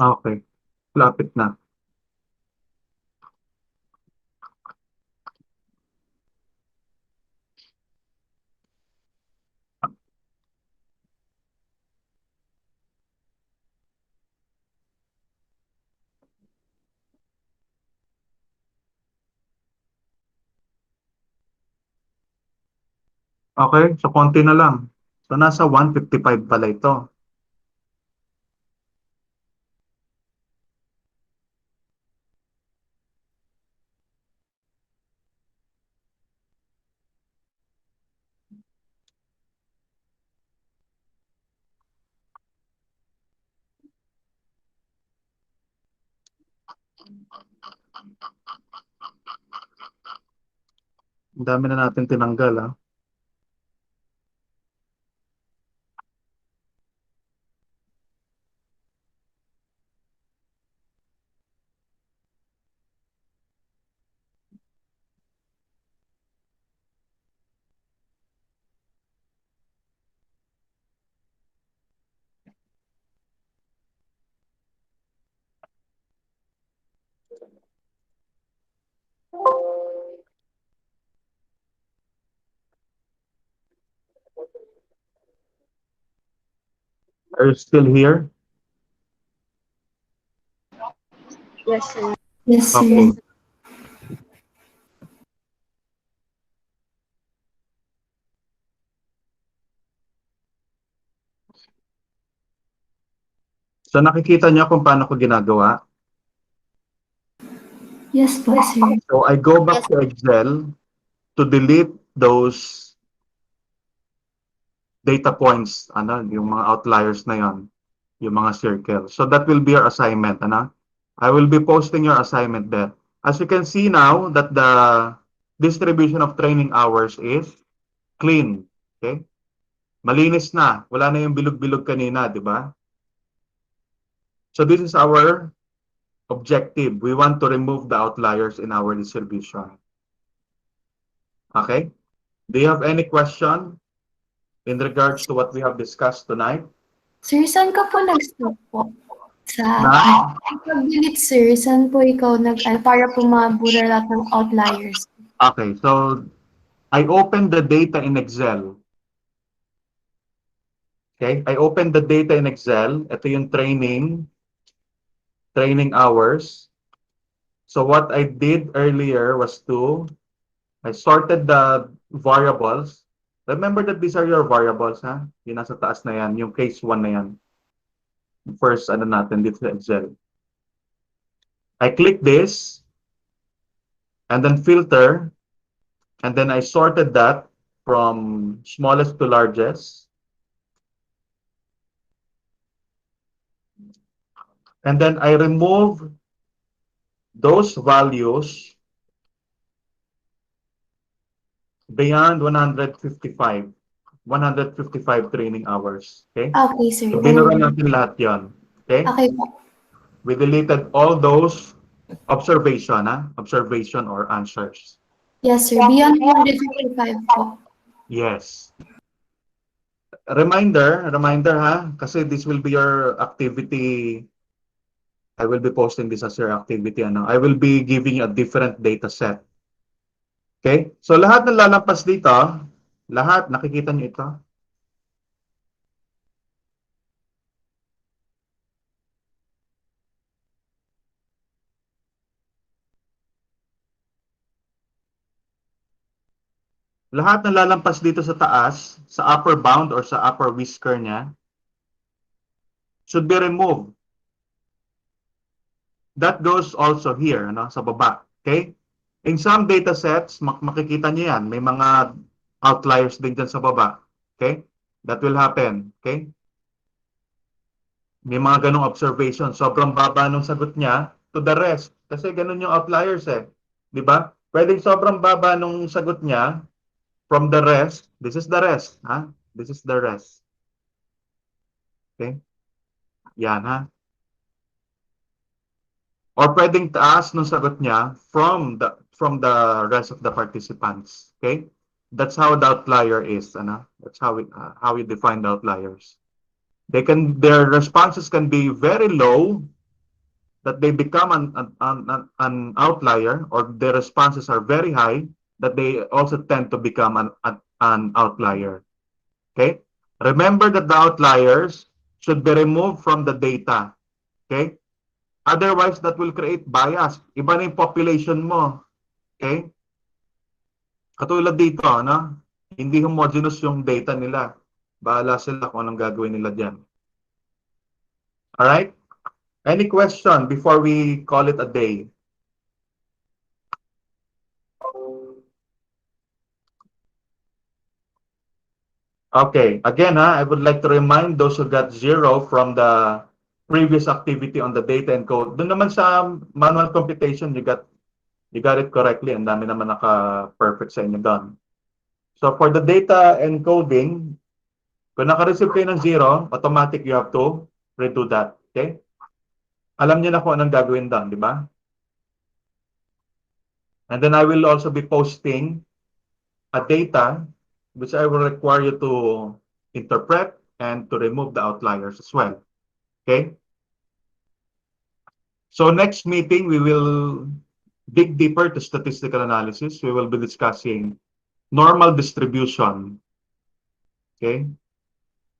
Okay. Lapit na. Okay. So, konti na lang. So, nasa 155 pala ito. Ang dami na natin tinanggal, ha? Are you still here? Yes, sir. Yes, sir. Okay. So, nakikita niyo kung paano ko ginagawa? Yes po, sir. So I go back Yes. to Excel to delete those data points, ano, yung mga outliers na yon, yung mga circle. So that will be your assignment, ano? I will be posting your assignment there. As you can see now that the distribution of training hours is clean. Okay? Malinis na. Wala na yung bilog-bilog kanina, di ba? So this is our objective. We want to remove the outliers in our distribution. Okay? Do you have any question in regards to what we have discussed tonight? Sir, saan ka po nag-stop po? Sa, Na? pag-delete, sir, saan po ikaw para po mabura lahat ng outliers? Okay, so I open the data in Excel. Okay, I open the data in Excel. Ito yung training hours. So what I did earlier was I sorted the variables. Remember that these are your variables, ha? Yung nasa taas na yan, yung case 1 na yan. First, ano natin dito sa Excel. I click this, and then filter, and then I sorted that from smallest to largest. And then I remove those values beyond 155 training hours. Okay? Okay, sir. So, binura natin lahat yon. Okay? Okay po. We deleted all those observation or answers. Yes, sir. Beyond 155 po. Yes. Reminder ha, kasi this will be your activity. I will be posting this as your activity. Ano? I will be giving you a different data set. Okay? So lahat ng lalampas dito, lahat, nakikita niyo ito? Lahat ng lalampas dito sa taas, sa upper bound or sa upper whisker niya, should be removed. That goes also here, ano, sa baba. Okay? In some data sets, makikita niyo yan. May mga outliers din dyan sa baba. Okay? That will happen. Okay? May mga ganong observation. Sobrang baba nung sagot niya to the rest. Kasi ganun yung outliers eh. Di ba? Pwedeng sobrang baba nung sagot niya from the rest. This is the rest. Ha? This is the rest. Okay? Yan ha. Or pwedeng taas nung sagot niya from the rest of the participants. Okay? That's how the outlier is. Ano? That's how we define the outliers. Their responses can be very low, that they become an outlier, or their responses are very high, that they also tend to become an outlier. Okay? Remember that the outliers should be removed from the data. Okay? Otherwise, that will create bias. Iba na yung population mo. Okay? Katulad dito, no? Hindi homogeneous yung data nila. Bahala sila kung anong gagawin nila dyan. Alright? Any question before we call it a day? Okay, again, I would like to remind those who got 0 from the previous activity on the data and code. Doon naman sa manual computation, you got it correctly. Ang dami naman naka-perfect sa inyo doon. So for the data encoding, kung naka-receive kayo ng 0, automatic you have to redo that. Okay? Alam niyo na kung anong gagawin doon, di ba? And then I will also be posting a data which I will require you to interpret and to remove the outliers as well. Okay? So next meeting, we will dig deeper to statistical analysis. We will be discussing normal distribution, okay,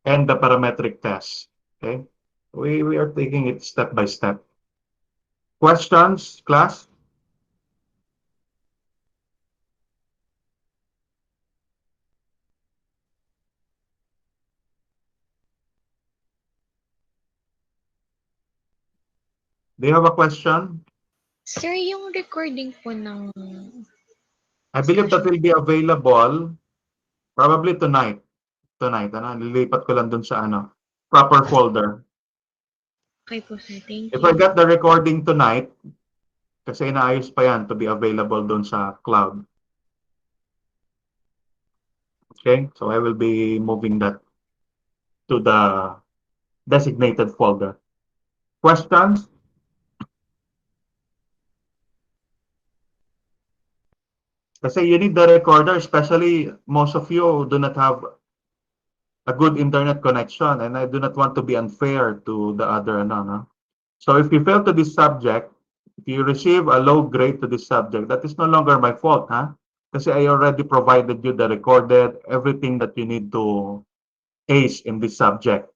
and the parametric test. Okay? We are taking it step by step. Questions, class? Do you have a question? Sir, yung recording po ng I believe that session. will be available probably tonight. Tonight, ano, lilipat ko lang dun sa ano, proper folder. Okay po, sir. Thank If I you. got the recording tonight, kasi inaayos pa yan to be available dun sa cloud. Okay, so I will be moving that to the designated folder. Questions? Kasi you need the recorder, especially most of you do not have a good internet connection, and I do not want to be unfair to the other, ano, no? So if you fail to this subject, if you receive a low grade to this subject, that is no longer my fault, huh? Kasi I already provided you the recorded, everything that you need to ace in this subject.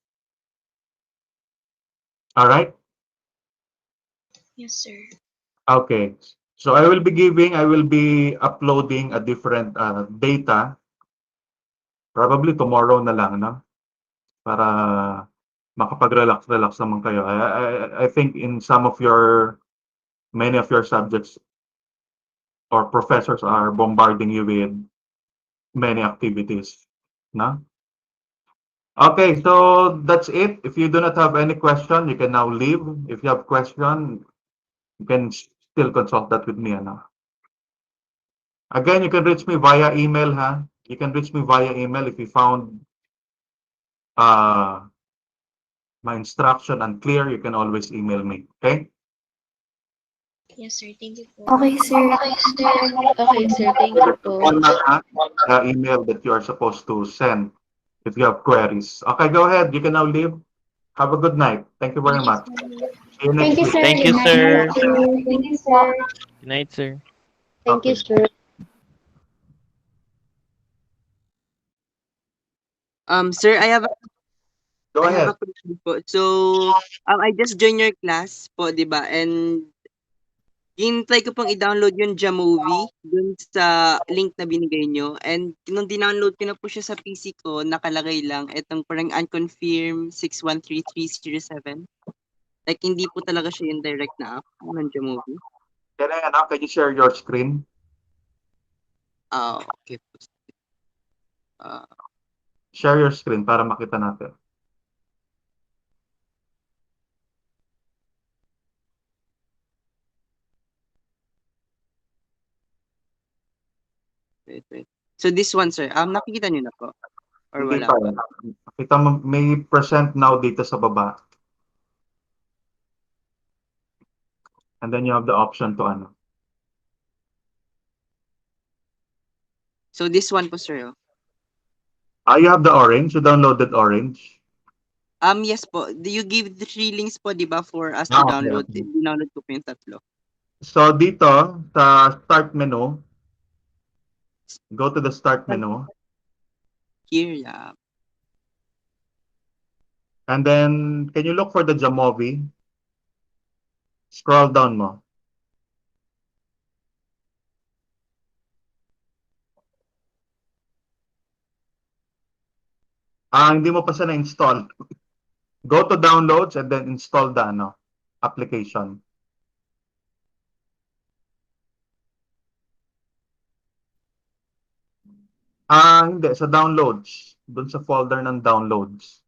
All right? Yes, sir. Okay. So I will be uploading a different data, probably tomorrow na lang, no? Para makapag-relax naman kayo. I think in many of your subjects or professors are bombarding you with many activities, no? Okay, so that's it. If you do not have any question, you can now leave. If you have question, you can still consult that with me, ano? Again, you can reach me via email, ha? You can reach me via email if you found uh, my instruction unclear. You can always email me, okay? Yes, sir. Thank you po. Okay, sir. Okay, sir. Thank you po. Format, ha? The email that you are supposed to send if you have queries. Okay, go ahead. You can now leave. Have a good night. Thank you very Thank you, much. sir. See you Thank next you, week. sir. Thank Good you, night. sir. Thank you, sir. Good night, sir. Thank you, Okay. sir. Sir, Go I have a ahead. question po. So, I just joined your class po, 'di ba? And hinintay ko pang i-download yung Jamovi dun sa link na binigay nyo. And nung dinownload ko na po siya sa PC ko, nakalagay lang itong parang unconfirmed 613307. Like, hindi po talaga siya yung direct na app ng Jamovi. Can you share your screen? Okay po. Ah, Share your screen para makita natin. wait. So, this one, sir, nakikita nyo na po? Or Hindi wala pa. pa? Kita mo, may present now dito sa baba. And then you have the option to ano. So, this one po, sir. You have the orange. You downloaded orange. Yes po. Do you give the 3 links po, di ba, for us to Okay, download? okay. Download ko po yung tatlo. So dito sa start menu, go to the start menu. Here, yeah. And then, can you look for the Jamovi? Scroll down mo. Hindi mo pa siya na-install. Go to downloads and then install the application. Hindi. Sa downloads. Doon sa folder ng downloads.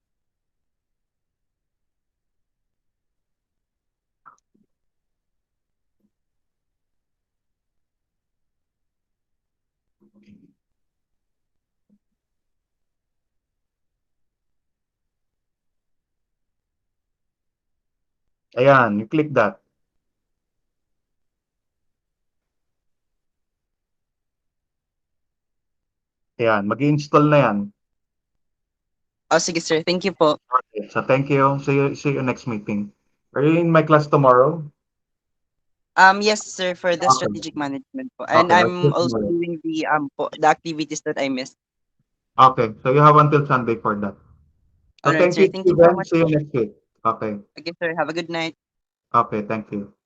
Ayan, you click that. Ayan, mag-install na yan. Sige, sir. Thank you po. Okay, so thank you. See you next meeting. Are you in my class tomorrow? Yes, sir, for the Okay. strategic management po. And Okay, I'll see I'm you also tomorrow. doing the activities that I missed. Okay, so you have until Sunday for that. So All right, thank sir. you, Thank you so Steven. much. See you next week. Okay. Okay, sir. Have a good night. Okay, thank you.